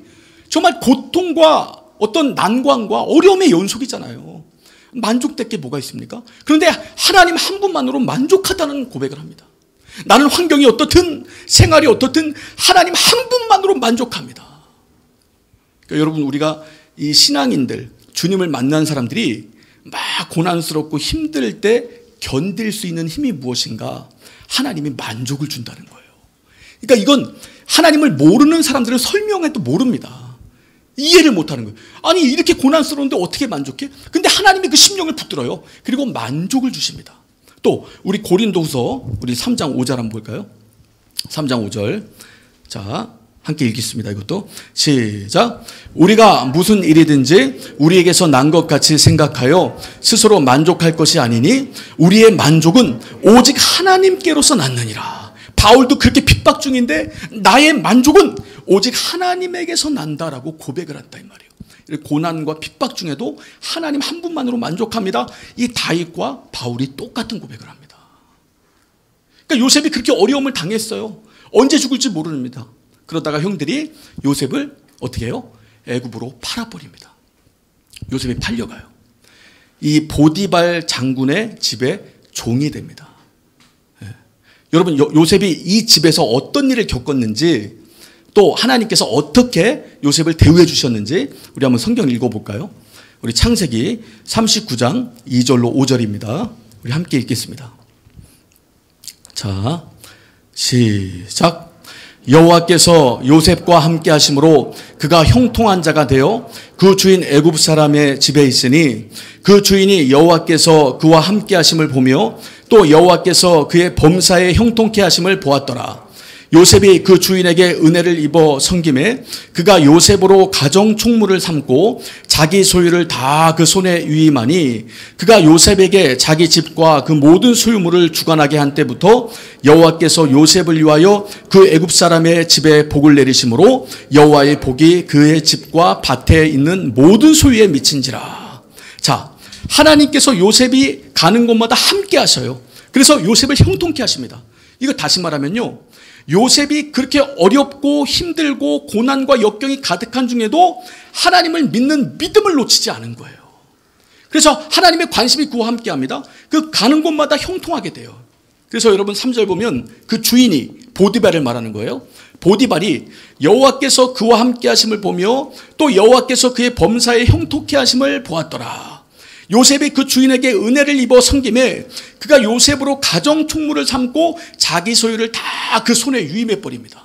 정말 고통과 어떤 난관과 어려움의 연속이잖아요. 만족될 게 뭐가 있습니까? 그런데 하나님 한 분만으로 만족하다는 고백을 합니다. 나는 환경이 어떻든 생활이 어떻든 하나님 한 분만으로 만족합니다. 그러니까 여러분, 우리가 이 신앙인들, 주님을 만난 사람들이 막 고난스럽고 힘들 때 견딜 수 있는 힘이 무엇인가? 하나님이 만족을 준다는 거예요. 그러니까 이건 하나님을 모르는 사람들은 설명해도 모릅니다. 이해를 못하는 거예요. 아니, 이렇게 고난스러운데 어떻게 만족해? 근데 하나님이 그 심령을 붙들어요. 그리고 만족을 주십니다. 또 우리 고린도후서 우리 3장 5절 한번 볼까요? 3장 5절. 자, 함께 읽겠습니다. 이것도 시작. 우리가 무슨 일이든지 우리에게서 난 것 같이 생각하여 스스로 만족할 것이 아니니 우리의 만족은 오직 하나님께로서 났느니라. 바울도 그렇게 핍박 중인데 나의 만족은 오직 하나님에게서 난다라고 고백을 한다 이 말이에요. 고난과 핍박 중에도 하나님 한 분만으로 만족합니다. 이 다윗과 바울이 똑같은 고백을 합니다. 그러니까 요셉이 그렇게 어려움을 당했어요. 언제 죽을지 모릅니다. 그러다가 형들이 요셉을 어떻게 해요? 애굽으로 팔아버립니다. 요셉이 팔려가요. 이 보디발 장군의 집에 종이 됩니다. 예. 여러분, 요셉이 이 집에서 어떤 일을 겪었는지, 또 하나님께서 어떻게 요셉을 대우해 주셨는지 우리 한번 성경을 읽어볼까요? 우리 창세기 39장 2절로 5절입니다. 우리 함께 읽겠습니다. 자, 시작. 여호와께서 요셉과 함께 하심으로 그가 형통한 자가 되어 그 주인 애굽 사람의 집에 있으니 그 주인이 여호와께서 그와 함께 하심을 보며 또 여호와께서 그의 범사에 형통케 하심을 보았더라. 요셉이 그 주인에게 은혜를 입어 섬김에 그가 요셉으로 가정 총무를 삼고 자기 소유를 다 그 손에 위임하니 그가 요셉에게 자기 집과 그 모든 소유물을 주관하게 한 때부터 여호와께서 요셉을 위하여 그 애굽 사람의 집에 복을 내리심으로 여호와의 복이 그의 집과 밭에 있는 모든 소유에 미친지라. 자, 하나님께서 요셉이 가는 곳마다 함께 하셔요. 그래서 요셉을 형통케 하십니다. 이거 다시 말하면요, 요셉이 그렇게 어렵고 힘들고 고난과 역경이 가득한 중에도 하나님을 믿는 믿음을 놓치지 않은 거예요. 그래서 하나님의 관심이 그와 함께 합니다. 그 가는 곳마다 형통하게 돼요. 그래서 여러분 3절 보면 그 주인이 보디발을 말하는 거예요. 보디발이 여호와께서 그와 함께 하심을 보며 또 여호와께서 그의 범사에 형통케 하심을 보았더라. 요셉이 그 주인에게 은혜를 입어 섬김에 그가 요셉으로 가정 총무를 삼고 자기 소유를 다 그 손에 유임해 버립니다.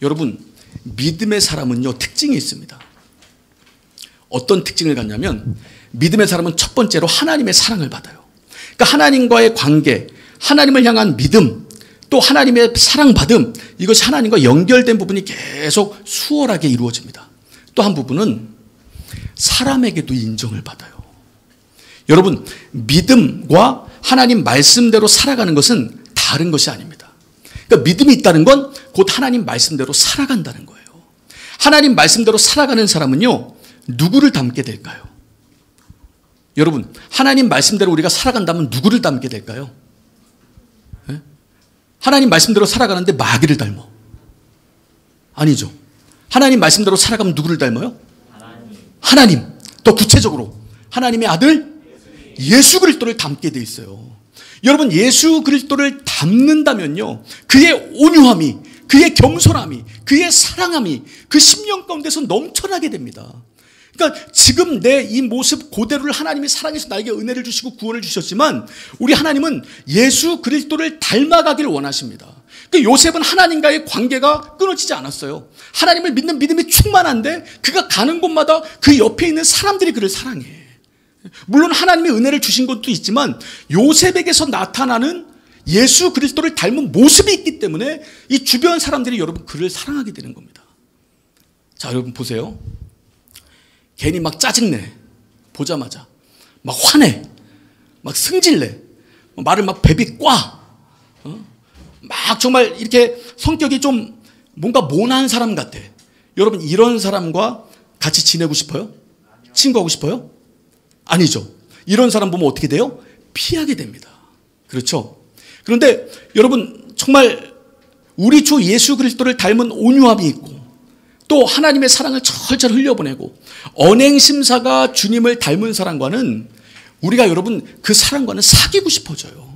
여러분, 믿음의 사람은요, 특징이 있습니다. 어떤 특징을 갖냐면 믿음의 사람은 첫 번째로 하나님의 사랑을 받아요. 그러니까 하나님과의 관계, 하나님을 향한 믿음, 또 하나님의 사랑받음, 이것이 하나님과 연결된 부분이 계속 수월하게 이루어집니다. 또 한 부분은 사람에게도 인정을 받아요. 여러분, 믿음과 하나님 말씀대로 살아가는 것은 다른 것이 아닙니다. 그러니까 믿음이 있다는 건 곧 하나님 말씀대로 살아간다는 거예요. 하나님 말씀대로 살아가는 사람은요, 누구를 닮게 될까요? 여러분, 하나님 말씀대로 우리가 살아간다면 누구를 닮게 될까요? 네? 하나님 말씀대로 살아가는데 마귀를 닮아? 아니죠. 하나님 말씀대로 살아가면 누구를 닮아요? 하나님. 더 구체적으로 하나님의 아들 예수 그리스도를 닮게 돼 있어요. 여러분, 예수 그리스도를 닮는다면요, 그의 온유함이, 그의 겸손함이, 그의 사랑함이 그 심령 가운데서 넘쳐나게 됩니다. 그러니까 지금 내 이 모습 그대로를 하나님이 사랑해서 나에게 은혜를 주시고 구원을 주셨지만 우리 하나님은 예수 그리스도를 닮아가기를 원하십니다. 그러니까 요셉은 하나님과의 관계가 끊어지지 않았어요. 하나님을 믿는 믿음이 충만한데 그가 가는 곳마다 그 옆에 있는 사람들이 그를 사랑해. 물론 하나님의 은혜를 주신 것도 있지만 요셉에게서 나타나는 예수 그리스도를 닮은 모습이 있기 때문에 이 주변 사람들이 여러분 그를 사랑하게 되는 겁니다. 자, 여러분 보세요. 괜히 막 짜증내. 보자마자 막 화내. 막 승질내. 말을 막 베비 꽈. 막 정말 이렇게 성격이 좀 뭔가 모난 사람 같아. 여러분, 이런 사람과 같이 지내고 싶어요? 친구하고 싶어요? 아니죠. 이런 사람 보면 어떻게 돼요? 피하게 됩니다. 그렇죠? 그런데 여러분, 정말 우리 주 예수 그리스도를 닮은 온유함이 있고 또 하나님의 사랑을 철철 흘려보내고 언행심사가 주님을 닮은 사람과는 우리가 여러분 그 사람과는 사귀고 싶어져요.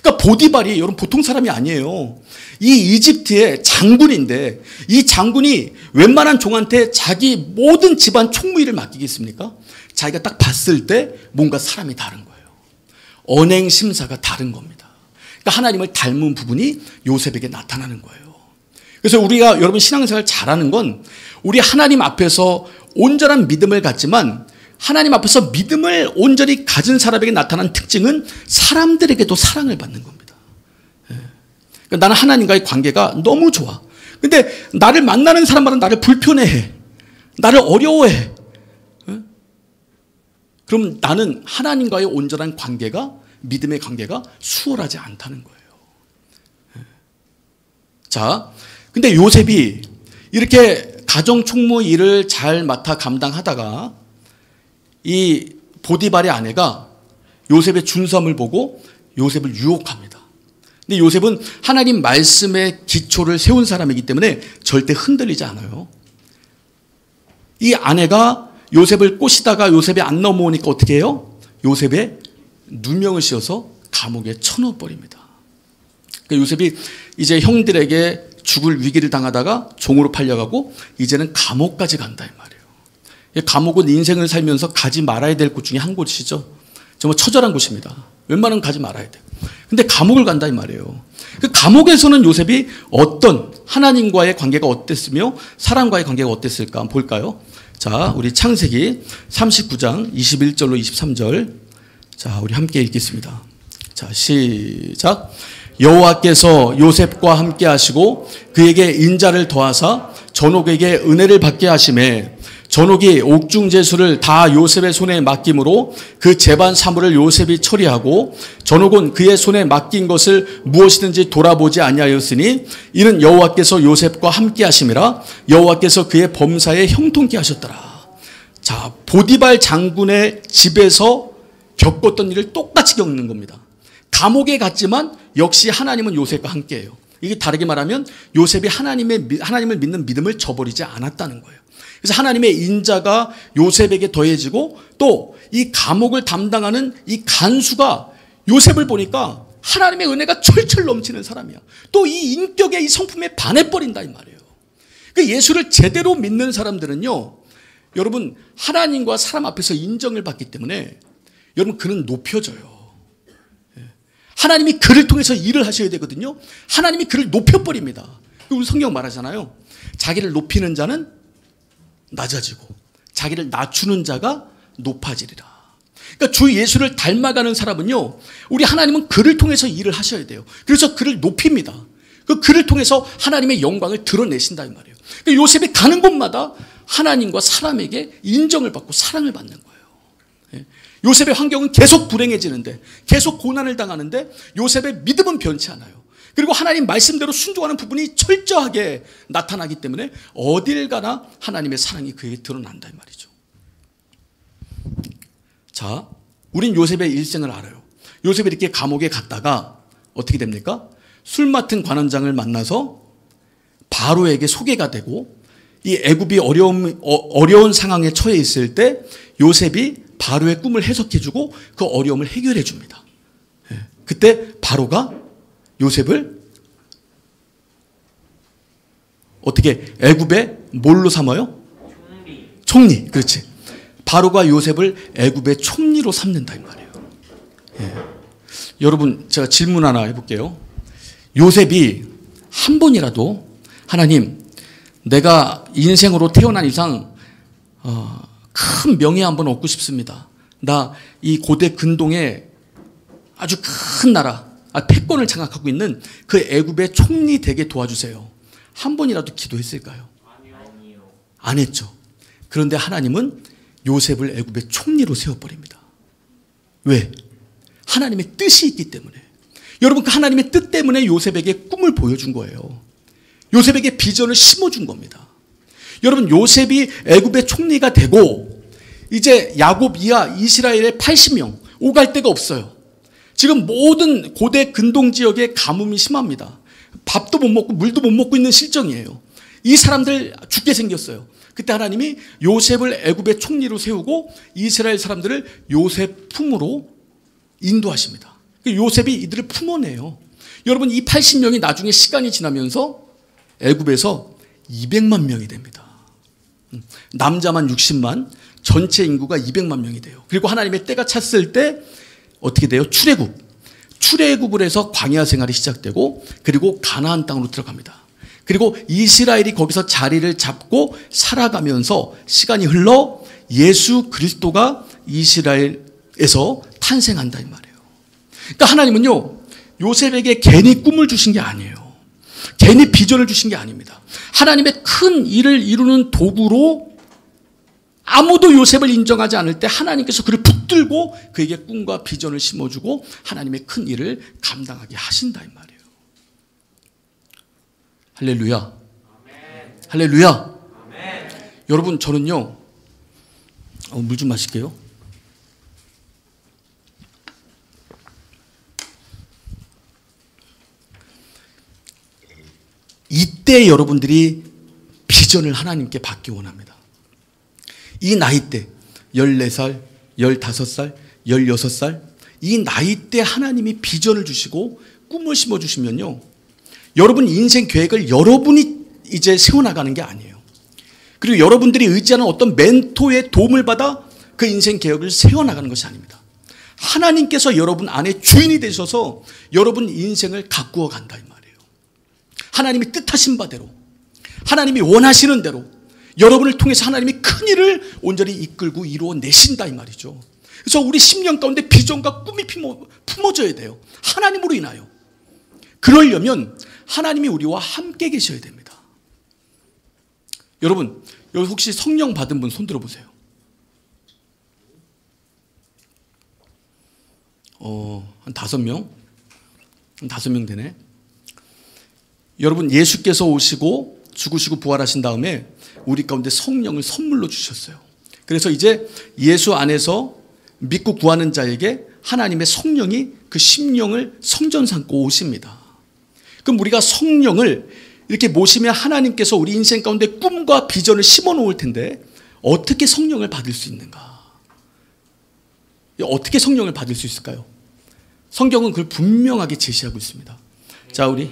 그러니까 보디발이 여러분 보통 사람이 아니에요. 이 이집트의 장군인데 이 장군이 웬만한 종한테 자기 모든 집안 총무일을 맡기겠습니까? 자기가 딱 봤을 때 뭔가 사람이 다른 거예요. 언행심사가 다른 겁니다. 그러니까 하나님을 닮은 부분이 요셉에게 나타나는 거예요. 그래서 우리가 여러분 신앙생활 잘하는 건 우리 하나님 앞에서 온전한 믿음을 갖지만 하나님 앞에서 믿음을 온전히 가진 사람에게 나타난 특징은 사람들에게도 사랑을 받는 겁니다. 그러니까 나는 하나님과의 관계가 너무 좋아. 근데 나를 만나는 사람마다 나를 불편해해. 나를 어려워해. 그럼 나는 하나님과의 온전한 관계가, 믿음의 관계가 수월하지 않다는 거예요. 자, 근데 요셉이 이렇게 가정총무 일을 잘 맡아 감당하다가 이 보디발의 아내가 요셉의 준수함을 보고 요셉을 유혹합니다. 근데 요셉은 하나님 말씀의 기초를 세운 사람이기 때문에 절대 흔들리지 않아요. 이 아내가 요셉을 꼬시다가 요셉이 안 넘어오니까 어떻게 해요? 요셉의 누명을 씌워서 감옥에 쳐넣어버립니다. 그러니까 요셉이 이제 형들에게 죽을 위기를 당하다가 종으로 팔려가고 이제는 감옥까지 간다 이 말이에요. 감옥은 인생을 살면서 가지 말아야 될 곳 중에 한 곳이죠. 정말 처절한 곳입니다. 웬만하면 가지 말아야 돼요. 근데 감옥을 간다 이 말이에요. 그 감옥에서는 요셉이 어떤 하나님과의 관계가 어땠으며 사람과의 관계가 어땠을까 한번 볼까요? 자, 우리 창세기 39장 21절로 23절. 자, 우리 함께 읽겠습니다. 자, 시작. 여호와께서 요셉과 함께 하시고 그에게 인자를 더하사 전옥에게 은혜를 받게 하심에 전옥이 옥중제수를 다 요셉의 손에 맡김으로 그 재반 사물을 요셉이 처리하고 전옥은 그의 손에 맡긴 것을 무엇이든지 돌아보지 아니하였으니 이는 여호와께서 요셉과 함께 하심이라. 여호와께서 그의 범사에 형통케 하셨더라. 자, 보디발 장군의 집에서 겪었던 일을 똑같이 겪는 겁니다. 감옥에 갔지만 역시 하나님은 요셉과 함께해요. 이게 다르게 말하면 요셉이 하나님을 믿는 믿음을 저버리지 않았다는 거예요. 그래서 하나님의 인자가 요셉에게 더해지고 또 이 감옥을 담당하는 이 간수가 요셉을 보니까 하나님의 은혜가 철철 넘치는 사람이야. 또 이 인격의 이 성품에 반해버린다 이 말이에요. 그 예수를 제대로 믿는 사람들은요, 여러분 하나님과 사람 앞에서 인정을 받기 때문에 여러분 그는 높여져요. 하나님이 그를 통해서 일을 하셔야 되거든요. 하나님이 그를 높여버립니다. 우리 성경 말하잖아요. 자기를 높이는 자는 낮아지고 자기를 낮추는 자가 높아지리라. 그러니까 주 예수를 닮아가는 사람은요, 우리 하나님은 그를 통해서 일을 하셔야 돼요. 그래서 그를 높입니다. 그를 통해서 하나님의 영광을 드러내신다 이 말이에요. 그러니까 요셉이 가는 곳마다 하나님과 사람에게 인정을 받고 사랑을 받는 거예요. 요셉의 환경은 계속 불행해지는데, 계속 고난을 당하는데 요셉의 믿음은 변치 않아요. 그리고 하나님 말씀대로 순종하는 부분이 철저하게 나타나기 때문에 어딜 가나 하나님의 사랑이 그에게 드러난다 이 말이죠. 자, 우린 요셉의 일생을 알아요. 요셉이 이렇게 감옥에 갔다가 어떻게 됩니까? 술 맡은 관원장을 만나서 바로에게 소개가 되고 이 애굽이 어려운 상황에 처해 있을 때 요셉이 바로의 꿈을 해석해주고 그 어려움을 해결해 줍니다. 그때 바로가 요셉을 어떻게 애굽의 뭘로 삼아요? 총리. 그렇지. 바로가 요셉을 애굽의 총리로 삼는다 이 말이에요. 여러분 제가 질문 하나 해볼게요. 요셉이 한 번이라도 하나님, 내가 인생으로 태어난 이상 큰 명예 한번 얻고 싶습니다. 나 이 고대 근동에 아주 큰 나라, 패권을 장악하고 있는 그 애굽의 총리 되게 도와주세요. 한 번이라도 기도했을까요? 아니요. 안 했죠. 그런데 하나님은 요셉을 애굽의 총리로 세워버립니다. 왜? 하나님의 뜻이 있기 때문에. 여러분 그 하나님의 뜻 때문에 요셉에게 꿈을 보여준 거예요. 요셉에게 비전을 심어준 겁니다. 여러분 요셉이 애굽의 총리가 되고 이제 야곱 이하 이스라엘의 80명 오갈 데가 없어요. 지금 모든 고대 근동 지역에 가뭄이 심합니다. 밥도 못 먹고 물도 못 먹고 있는 실정이에요. 이 사람들 죽게 생겼어요. 그때 하나님이 요셉을 애굽의 총리로 세우고 이스라엘 사람들을 요셉 품으로 인도하십니다. 요셉이 이들을 품어내요. 여러분, 이 80명이 나중에 시간이 지나면서 애굽에서 200만 명이 됩니다. 남자만 60만, 전체 인구가 200만 명이 돼요. 그리고 하나님의 때가 찼을 때 어떻게 돼요? 출애굽을 해서 광야 생활이 시작되고, 그리고 가나안 땅으로 들어갑니다. 그리고 이스라엘이 거기서 자리를 잡고 살아가면서 시간이 흘러 예수 그리스도가 이스라엘에서 탄생한다 이 말이에요. 그러니까 하나님은요, 요셉에게 괜히 꿈을 주신 게 아니에요. 괜히 비전을 주신 게 아닙니다. 하나님의 큰 일을 이루는 도구로 아무도 요셉을 인정하지 않을 때 하나님께서 그를 붙들고 그에게 꿈과 비전을 심어주고 하나님의 큰 일을 감당하게 하신다 이 말이에요. 할렐루야. 할렐루야. 여러분, 저는요, 물 좀 마실게요. 이때 여러분들이 비전을 하나님께 받기 원합니다. 이 나이 때 14살, 15살, 16살 이 나이 때 하나님이 비전을 주시고 꿈을 심어주시면요, 여러분 인생 계획을 여러분이 이제 세워나가는 게 아니에요. 그리고 여러분들이 의지하는 어떤 멘토의 도움을 받아 그 인생 계획을 세워나가는 것이 아닙니다. 하나님께서 여러분 안에 주인이 되셔서 여러분 인생을 가꾸어 간다 이 말이에요. 하나님이 뜻하신 바대로, 하나님이 원하시는 대로 여러분을 통해서 하나님이 큰 일을 온전히 이끌고 이루어내신다 이 말이죠. 그래서 우리 10년 가운데 비전과 꿈이 품어져야 돼요. 하나님으로 인하여. 그러려면 하나님이 우리와 함께 계셔야 됩니다. 여러분, 여기 혹시 성령 받은 분 손 들어보세요. 한 5명? 한 5명 되네. 여러분, 예수께서 오시고 죽으시고 부활하신 다음에 우리 가운데 성령을 선물로 주셨어요. 그래서 이제 예수 안에서 믿고 구하는 자에게 하나님의 성령이 그 심령을 성전 삼고 오십니다. 그럼 우리가 성령을 이렇게 모시면 하나님께서 우리 인생 가운데 꿈과 비전을 심어 놓을 텐데 어떻게 성령을 받을 수 있는가? 어떻게 성령을 받을 수 있을까요? 성경은 그걸 분명하게 제시하고 있습니다. 자, 우리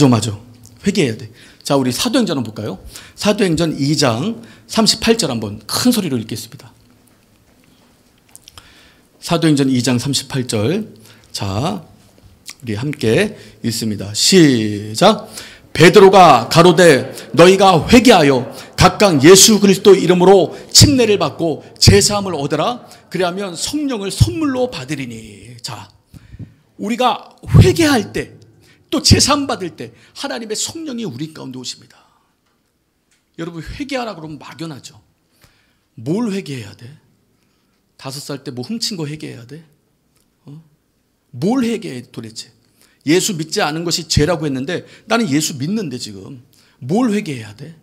맞아. 회개해야 돼. 자, 우리 사도행전 한번 볼까요? 사도행전 2장 38절 한번 큰 소리로 읽겠습니다. 사도행전 2장 38절. 자, 우리 함께 읽습니다. 시작. 베드로가 가로되 너희가 회개하여 각각 예수 그리스도 이름으로 침례를 받고 제사함을 얻으라. 그리하면 성령을 선물로 받으리니. 자, 우리가 회개할 때 또 제사함 받을 때 하나님의 성령이 우리 가운데 오십니다. 여러분, 회개하라 그러면 막연하죠. 뭘 회개해야 돼? 5살 때 뭐 훔친 거 회개해야 돼? 뭘 회개해 도대체? 예수 믿지 않은 것이 죄라고 했는데 나는 예수 믿는데 지금 뭘 회개해야 돼?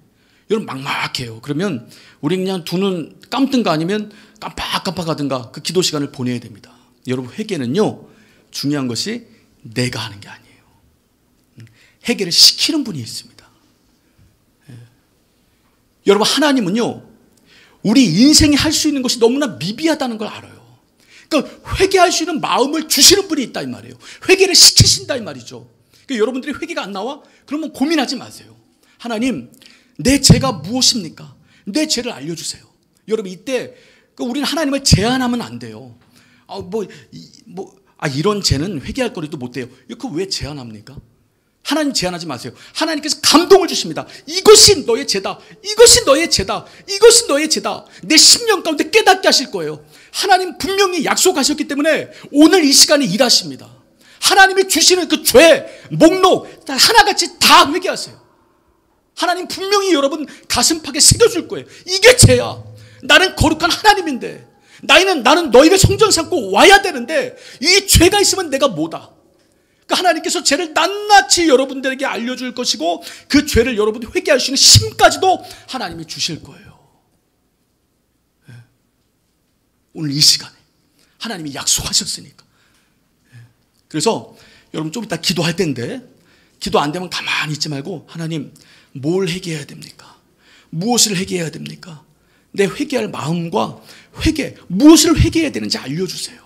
여러분, 막막해요. 그러면 우리 그냥 두 눈 감든가 아니면 깜빡깜빡하든가 그 기도 시간을 보내야 됩니다. 여러분, 회개는요, 중요한 것이 내가 하는 게 아니에요. 회개를 시키는 분이 있습니다. 여러분, 하나님은요, 우리 인생이 할 수 있는 것이 너무나 미비하다는 걸 알아요. 그러니까 회개할 수 있는 마음을 주시는 분이 있다 이 말이에요. 회개를 시키신다 이 말이죠. 그러니까 여러분들이 회개가 안 나와? 그러면 고민하지 마세요. 하나님, 내 죄가 무엇입니까? 내 죄를 알려주세요. 여러분, 이때 우리는 하나님을 제한하면 안 돼요. 이런 죄는 회개할 거리도 못 돼요. 그거 왜 제한합니까? 하나님 제한하지 마세요. 하나님께서 감동을 주십니다. 이것이 너의 죄다. 이것이 너의 죄다. 이것이 너의 죄다. 내 심령 가운데 깨닫게 하실 거예요. 하나님 분명히 약속하셨기 때문에 오늘 이 시간에 일하십니다. 하나님이 주시는 그 죄, 목록 하나같이 다 회개하세요. 하나님 분명히 여러분 가슴팍에 새겨줄 거예요. 이게 죄야. 나는 거룩한 하나님인데 나는 너희를 성전 삼고 와야 되는데 이 죄가 있으면 내가 뭐다. 하나님께서 죄를 낱낱이 여러분들에게 알려줄 것이고 그 죄를 여러분이 회개할 수 있는 힘까지도 하나님이 주실 거예요. 오늘 이 시간에 하나님이 약속하셨으니까. 그래서 여러분 좀 이따 기도할 텐데 기도 안 되면 가만히 있지 말고 하나님 뭘 회개해야 됩니까? 무엇을 회개해야 됩니까? 내 회개할 마음과 무엇을 회개해야 되는지 알려주세요.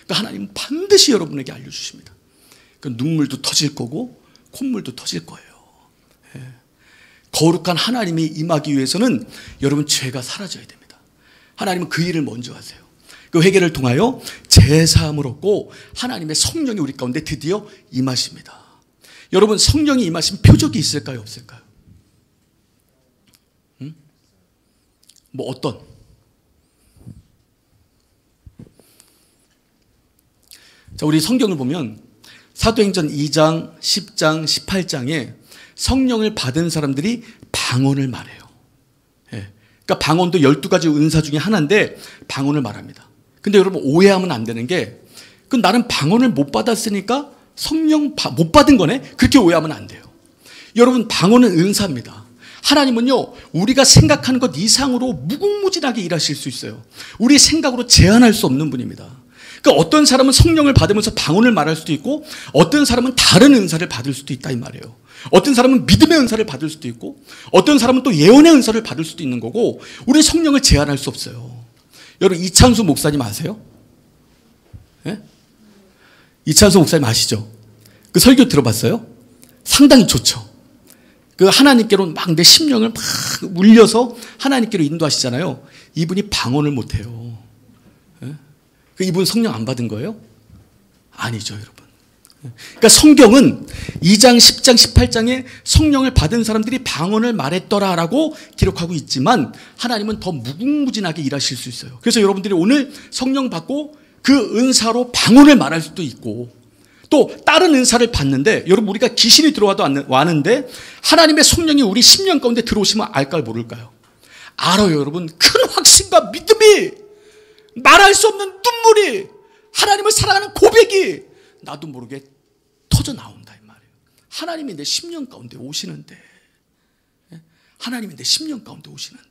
그러니까 하나님은 반드시 여러분에게 알려주십니다. 그 눈물도 터질 거고 콧물도 터질 거예요. 예. 거룩한 하나님이 임하기 위해서는 여러분 죄가 사라져야 됩니다. 하나님은 그 일을 먼저 하세요. 그 회개를 통하여 제사함을 얻고 하나님의 성령이 우리 가운데 드디어 임하십니다. 여러분 성령이 임하신 표적이 있을까요? 없을까요? 뭐 어떤? 자, 우리 성경을 보면 사도행전 2장, 10장, 18장에 성령을 받은 사람들이 방언을 말해요. 예. 그러니까 방언도 12가지 은사 중에 하나인데 방언을 말합니다. 근데 여러분 오해하면 안 되는 게 그 나는 방언을 못 받았으니까 성령 못 받은 거네? 그렇게 오해하면 안 돼요. 여러분 방언은 은사입니다. 하나님은요 우리가 생각하는 것 이상으로 무궁무진하게 일하실 수 있어요. 우리 생각으로 제한할 수 없는 분입니다. 그러니까 어떤 사람은 성령을 받으면서 방언을 말할 수도 있고 어떤 사람은 다른 은사를 받을 수도 있다 이 말이에요. 어떤 사람은 믿음의 은사를 받을 수도 있고 어떤 사람은 또 예언의 은사를 받을 수도 있는 거고 우리 성령을 제한할 수 없어요. 여러분 이찬수 목사님 아세요? 예? 이찬수 목사님 아시죠? 그 설교 들어봤어요? 상당히 좋죠. 그 하나님께로 막 내 심령을 막 울려서 하나님께로 인도하시잖아요. 이분이 방언을 못해요. 예? 그 이분 성령 안 받은 거예요? 아니죠, 여러분. 그러니까 성경은 2장, 10장, 18장에 성령을 받은 사람들이 방언을 말했더라라고 기록하고 있지만 하나님은 더 무궁무진하게 일하실 수 있어요. 그래서 여러분들이 오늘 성령 받고 그 은사로 방언을 말할 수도 있고 또 다른 은사를 받는데 여러분 우리가 귀신이 들어와도 왔는데 하나님의 성령이 우리 심령 가운데 들어오시면 알까요 모를까요? 알아요 여러분. 큰 확신과 믿음이 말할 수 없는 눈물이 하나님을 사랑하는 고백이 나도 모르게 터져 나온다 이 말이에요. 하나님이 내 심령 가운데 오시는데 하나님이 내 심령 가운데 오시는데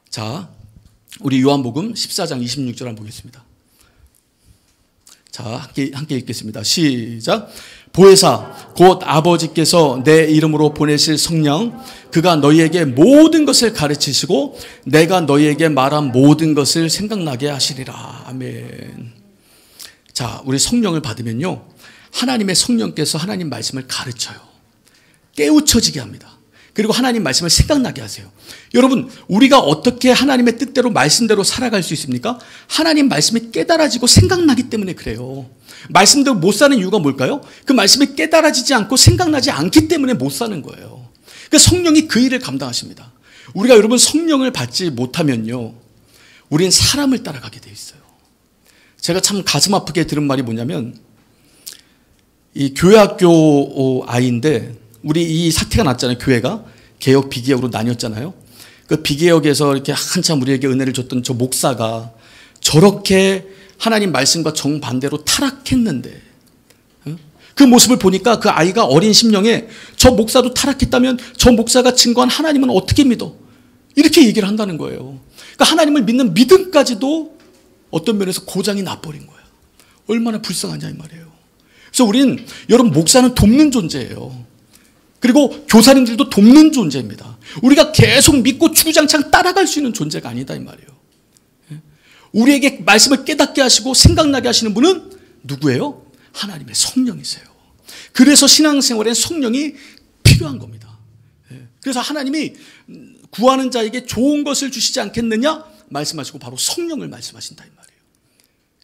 자 우리 요한복음 14장 26절 한번 보겠습니다. 자 함께 읽겠습니다. 시작. 보혜사 곧 아버지께서 내 이름으로 보내실 성령 그가 너희에게 모든 것을 가르치시고 내가 너희에게 말한 모든 것을 생각나게 하시리라. 아멘. 자 우리 성령을 받으면요 하나님의 성령께서 하나님 말씀을 가르쳐요. 깨우쳐지게 합니다. 그리고 하나님 말씀을 생각나게 하세요. 여러분 우리가 어떻게 하나님의 뜻대로 말씀대로 살아갈 수 있습니까? 하나님 말씀이 깨달아지고 생각나기 때문에 그래요. 말씀대로 못 사는 이유가 뭘까요? 그 말씀이 깨달아지지 않고 생각나지 않기 때문에 못 사는 거예요. 그 성령이 그 일을 감당하십니다. 우리가 여러분 성령을 받지 못하면요 우리는 사람을 따라가게 돼 있어요. 제가 참 가슴 아프게 들은 말이 뭐냐면 이 교회학교 아이인데 우리 이 사태가 났잖아요. 교회가 개혁 비개혁으로 나뉘었잖아요. 그 비개혁에서 이렇게 한참 우리에게 은혜를 줬던 저 목사가 저렇게 하나님 말씀과 정반대로 타락했는데 그 모습을 보니까 그 아이가 어린 심령에 저 목사도 타락했다면 저 목사가 증거한 하나님은 어떻게 믿어? 이렇게 얘기를 한다는 거예요. 그러니까 하나님을 믿는 믿음까지도 어떤 면에서 고장이 나버린 거예요. 얼마나 불쌍하냐 이 말이에요. 그래서 우리는 여러분 목사는 돕는 존재예요. 그리고 교사님들도 돕는 존재입니다. 우리가 계속 믿고 주구장창 따라갈 수 있는 존재가 아니다 이 말이에요. 우리에게 말씀을 깨닫게 하시고 생각나게 하시는 분은 누구예요? 하나님의 성령이세요. 그래서 신앙생활엔 성령이 필요한 겁니다. 그래서 하나님이 구하는 자에게 좋은 것을 주시지 않겠느냐 말씀하시고 바로 성령을 말씀하신다 이 말이에요.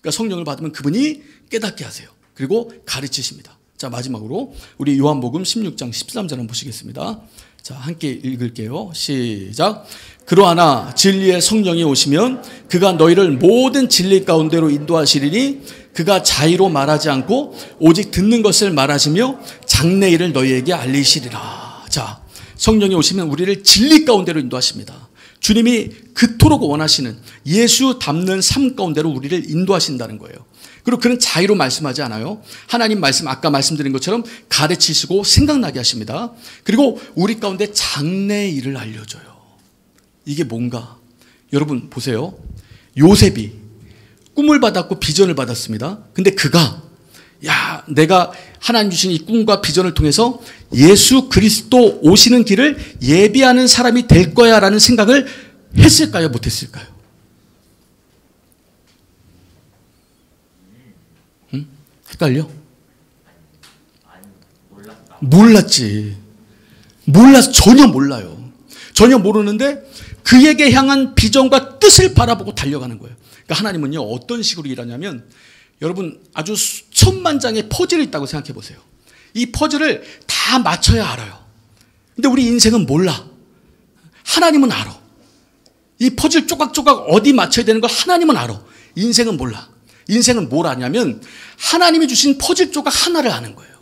그러니까 성령을 받으면 그분이 깨닫게 하세요. 그리고 가르치십니다. 자 마지막으로 우리 요한복음 16장 13절 한번 보시겠습니다. 자 함께 읽을게요. 시작. 그러하나 진리의 성령이 오시면 그가 너희를 모든 진리 가운데로 인도하시리니 그가 자의로 말하지 않고 오직 듣는 것을 말하시며 장래일을 너희에게 알리시리라. 자 성령이 오시면 우리를 진리 가운데로 인도하십니다. 주님이 그토록 원하시는 예수 닮는 삶 가운데로 우리를 인도하신다는 거예요. 그리고 그는 자의로 말씀하지 않아요. 하나님 말씀 아까 말씀드린 것처럼 가르치시고 생각나게 하십니다. 그리고 우리 가운데 장래의 일을 알려줘요. 이게 뭔가 여러분 보세요. 요셉이 꿈을 받았고 비전을 받았습니다. 근데 그가 야, 내가 하나님 주신 이 꿈과 비전을 통해서 예수 그리스도 오시는 길을 예비하는 사람이 될 거야 라는 생각을 했을까요? 못했을까요? 응? 헷갈려? 몰랐지. 몰라서 전혀 몰라요. 전혀 모르는데 그에게 향한 비전과 뜻을 바라보고 달려가는 거예요. 그러니까 하나님은요, 어떤 식으로 일하냐면, 여러분 아주 수천만 장의 퍼즐이 있다고 생각해 보세요. 이 퍼즐을 다 맞춰야 알아요. 근데 우리 인생은 몰라. 하나님은 알아. 이 퍼즐 조각조각 어디 맞춰야 되는 걸 하나님은 알아. 인생은 몰라. 인생은 뭘 아냐면 하나님이 주신 퍼즐 조각 하나를 아는 거예요.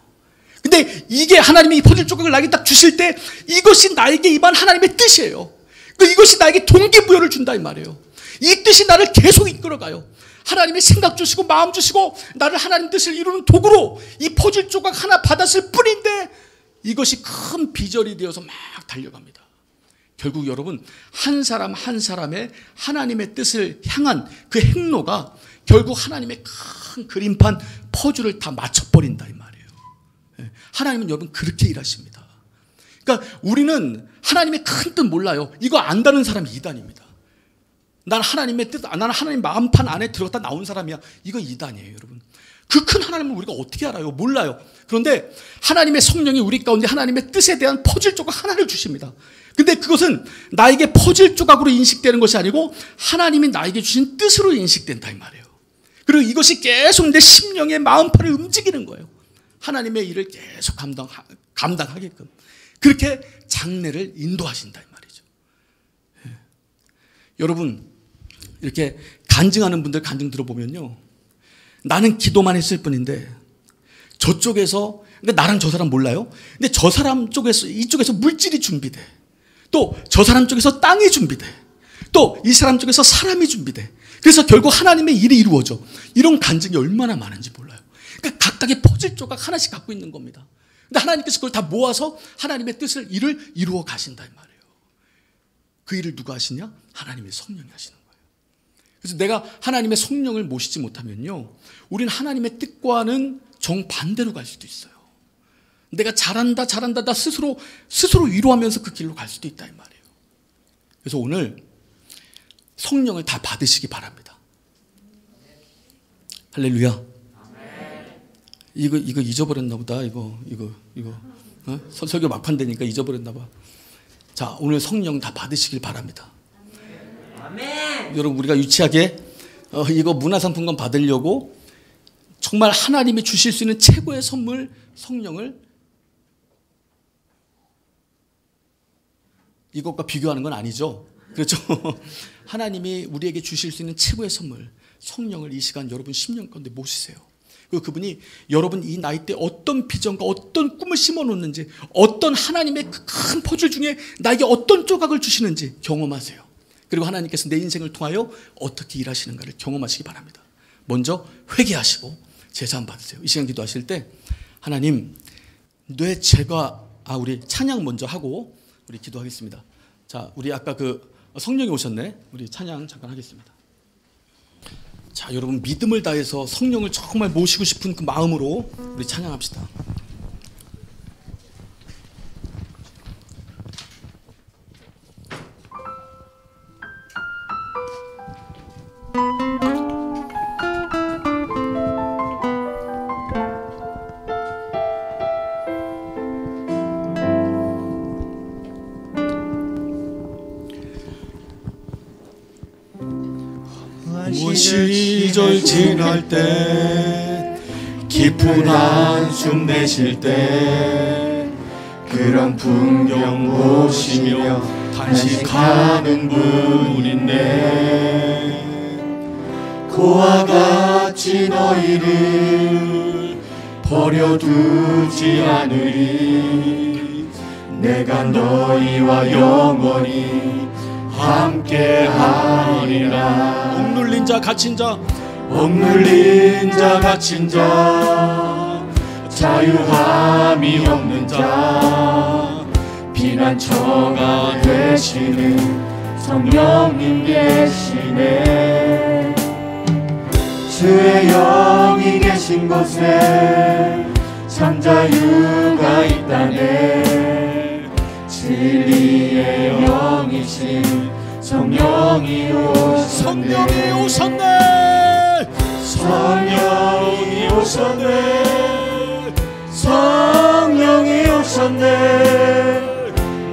근데 이게 하나님이 이 퍼즐 조각을 나에게 딱 주실 때 이것이 나에게 임한 하나님의 뜻이에요. 이것이 나에게 동기부여를 준다 이 말이에요. 이 뜻이 나를 계속 이끌어가요. 하나님의 생각 주시고 마음 주시고 나를 하나님 뜻을 이루는 도구로 이 퍼즐 조각 하나 받았을 뿐인데 이것이 큰 비전이 되어서 막 달려갑니다. 결국 여러분 한 사람 한 사람의 하나님의 뜻을 향한 그 행로가 결국 하나님의 큰 그림판 퍼즐을 다 맞춰버린다 이 말이에요. 하나님은 여러분 그렇게 일하십니다. 그러니까 우리는 하나님의 큰 뜻 몰라요. 이거 안다는 사람이 이단입니다. 난 하나님의 뜻, 나는 하나님 마음판 안에 들어갔다 나온 사람이야. 이거 이단이에요, 여러분. 그 큰 하나님을 우리가 어떻게 알아요? 몰라요. 그런데 하나님의 성령이 우리 가운데 하나님의 뜻에 대한 퍼즐 조각 하나를 주십니다. 근데 그것은 나에게 퍼즐 조각으로 인식되는 것이 아니고 하나님이 나에게 주신 뜻으로 인식된다 이 말이에요. 그리고 이것이 계속 내 심령의 마음판을 움직이는 거예요. 하나님의 일을 계속 감당하게끔. 그렇게 장래를 인도하신다 이 말이죠. 여러분 이렇게 간증하는 분들 간증 들어보면요, 나는 기도만 했을 뿐인데 저쪽에서, 그러니까 나랑 저 사람 몰라요. 근데 저 사람 쪽에서, 이쪽에서 물질이 준비돼. 또 저 사람 쪽에서 땅이 준비돼. 또 이 사람 쪽에서 사람이 준비돼. 그래서 결국 하나님의 일이 이루어져. 이런 간증이 얼마나 많은지 몰라요. 그러니까 각각의 퍼즐 조각 하나씩 갖고 있는 겁니다. 근데 하나님께서 그걸 다 모아서 하나님의 뜻을 일을 이루어 가신다 이 말이에요. 그 일을 누가 하시냐? 하나님의 성령이 하시는 거예요. 그래서 내가 하나님의 성령을 모시지 못하면요, 우리는 하나님의 뜻과는 정반대로 갈 수도 있어요. 내가 잘한다 나 스스로 위로하면서 그 길로 갈 수도 있다 이 말이에요. 그래서 오늘 성령을 다 받으시기 바랍니다. 할렐루야. 이거 잊어버렸나 보다. 이거 설교 막판 되니까 잊어버렸나 봐. 자, 오늘 성령 다 받으시길 바랍니다. 아멘. 여러분 우리가 유치하게 이거 문화상품권 받으려고 정말 하나님이 주실 수 있는 최고의 선물 성령을 이것과 비교하는 건 아니죠. 그렇죠? 하나님이 우리에게 주실 수 있는 최고의 선물 성령을 이 시간 여러분 10년 가운데 모시세요. 그리고 그분이 여러분 이 나이 때 어떤 비전과 어떤 꿈을 심어놓는지, 어떤 하나님의 그 큰 퍼즐 중에 나에게 어떤 조각을 주시는지 경험하세요. 그리고 하나님께서 내 인생을 통하여 어떻게 일하시는가를 경험하시기 바랍니다. 먼저 회개하시고 제사함 받으세요. 이 시간 기도하실 때 하나님 내 죄가, 우리 찬양 먼저 하고 우리 기도하겠습니다. 자, 우리 아까 그 성령이 오셨네. 우리 찬양 잠깐 하겠습니다. 자, 여러분 믿음을 다해서 성령을 정말 모시고 싶은 그 마음으로 우리 찬양합시다. 시절 지날 때 깊은 한숨 내쉴 때 그런 풍경 보시며 탄식하는 분 있네. 그와 같이 너희를 버려두지 않으리. 내가 너희와 영원히 함께하리라. 억눌린 자 갇힌 자, 억눌린 자 갇힌 자, 자유함이 없는 자, 피난처가 되시는 성령님 계시네. 주의 영이 계신 곳에 참 자유가 있다네. 진리의 영이신 성령이 오셨네. 성령이 오셨네. 성령이 오셨네.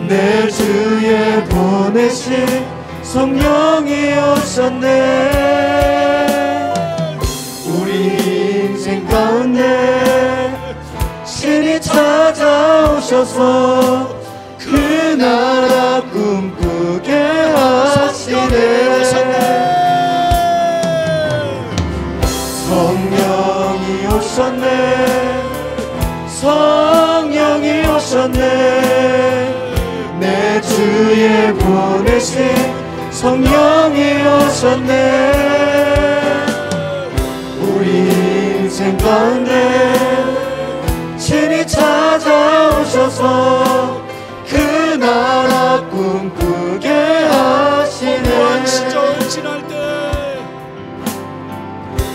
내 주에 보내신 성령이 오셨네. 우리 인생 가운데 신이 찾아오셔서 그 나라 꿈꾸게 하시네. 성령이 오셨네. 성령이 오셨네. 내 주에 보내신 성령이 오셨네. 우리 인생 가운데 신이 찾아오셔서 그 나라 꿈꾸게 하시네. 공허한 시절 지날 때,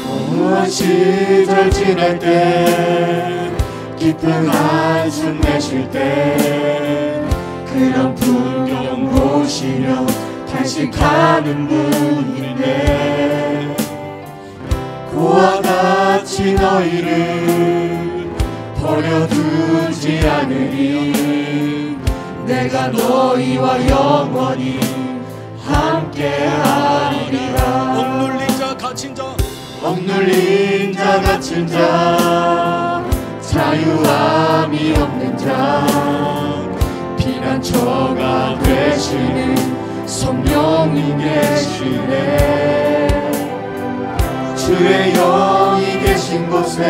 공허한 시절 지날 때, 깊은 한숨 내쉴 때, 그런 풍경 보시며 탄식하는 분이네. 그와 같이 너희를 버려두지 않으리. 내가 너희와 영원히 함께하리라. 억눌린 자 갇힌 자, 억눌린 자 갇힌 자, 자유함이 없는 자, 피난처가 되시는 성령이 계시네. 주의 영이 계신 곳에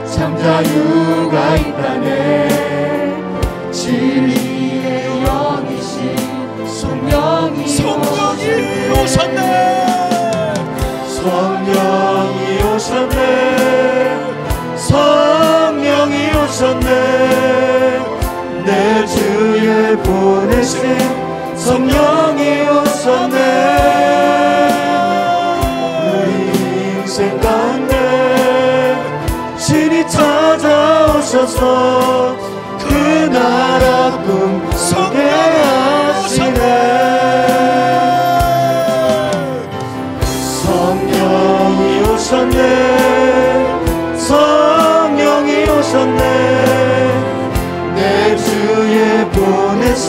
참 자유가 있다네. 진리의 영이신 성령이 오셨네. 성령이 오셨네. 성령이 오셨네. 내 주에 보내신 성령이 오셨네. 우리 인생 가운데 신이 찾아오셔서 그 나라 꿈꾸게 하시네. 성령이 오셨네. 성령이 오셨네. 내 주에 보내신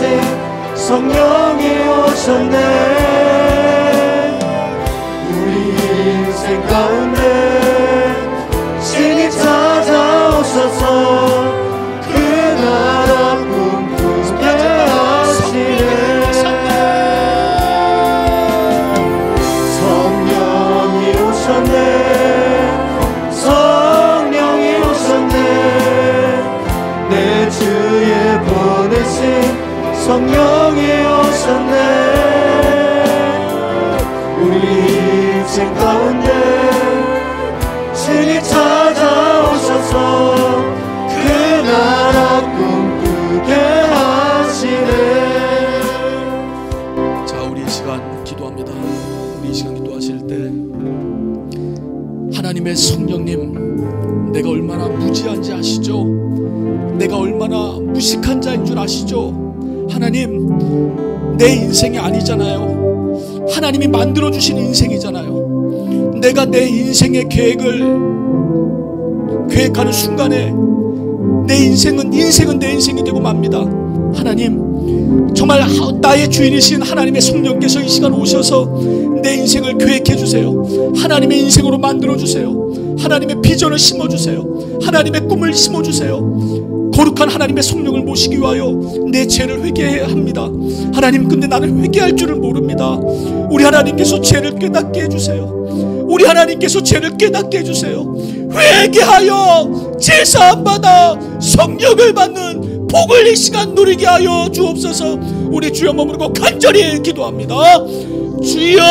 성령이 오셨네. 우리 인생 가운데 신이 찾아오셔서 그 나라 꿈꾸게 하시네. 성령이 오셨네. 성령이 오셨네. 내 주에 보내신 성령이 오셨네. 우리 인생 가운데 신이 찾아오셔서 그 나라 꿈꾸게 하시네. 자, 우리 이 시간 기도합니다. 우리 이 시간 기도하실 때 하나님의 성령님, 내가 얼마나 무지한지 아시죠? 내가 얼마나 무식한 자인 줄 아시죠? 하나님, 내 인생이 아니잖아요. 하나님이 만들어주신 인생이잖아요. 내가 내 인생의 계획하는 순간에 내 인생은 내 인생이 되고 맙니다. 하나님, 정말 나의 주인이신 하나님의 성령께서 이 시간 오셔서 내 인생을 계획해 주세요. 하나님의 인생으로 만들어 주세요. 하나님의 비전을 심어 주세요. 하나님의 꿈을 심어 주세요. 거룩한 하나님의 성령을 모시기 위하여 내 죄를 회개해야 합니다. 하나님, 근데 나는 회개할 줄을 모릅니다. 우리 하나님께서 죄를 깨닫게 해주세요. 우리 하나님께서 죄를 깨닫게 해주세요. 회개하여 제사함 받아 성령을 받는 복을 이 시간 누리게 하여 주옵소서. 우리 주여 머무르고 간절히 기도합니다. 주여!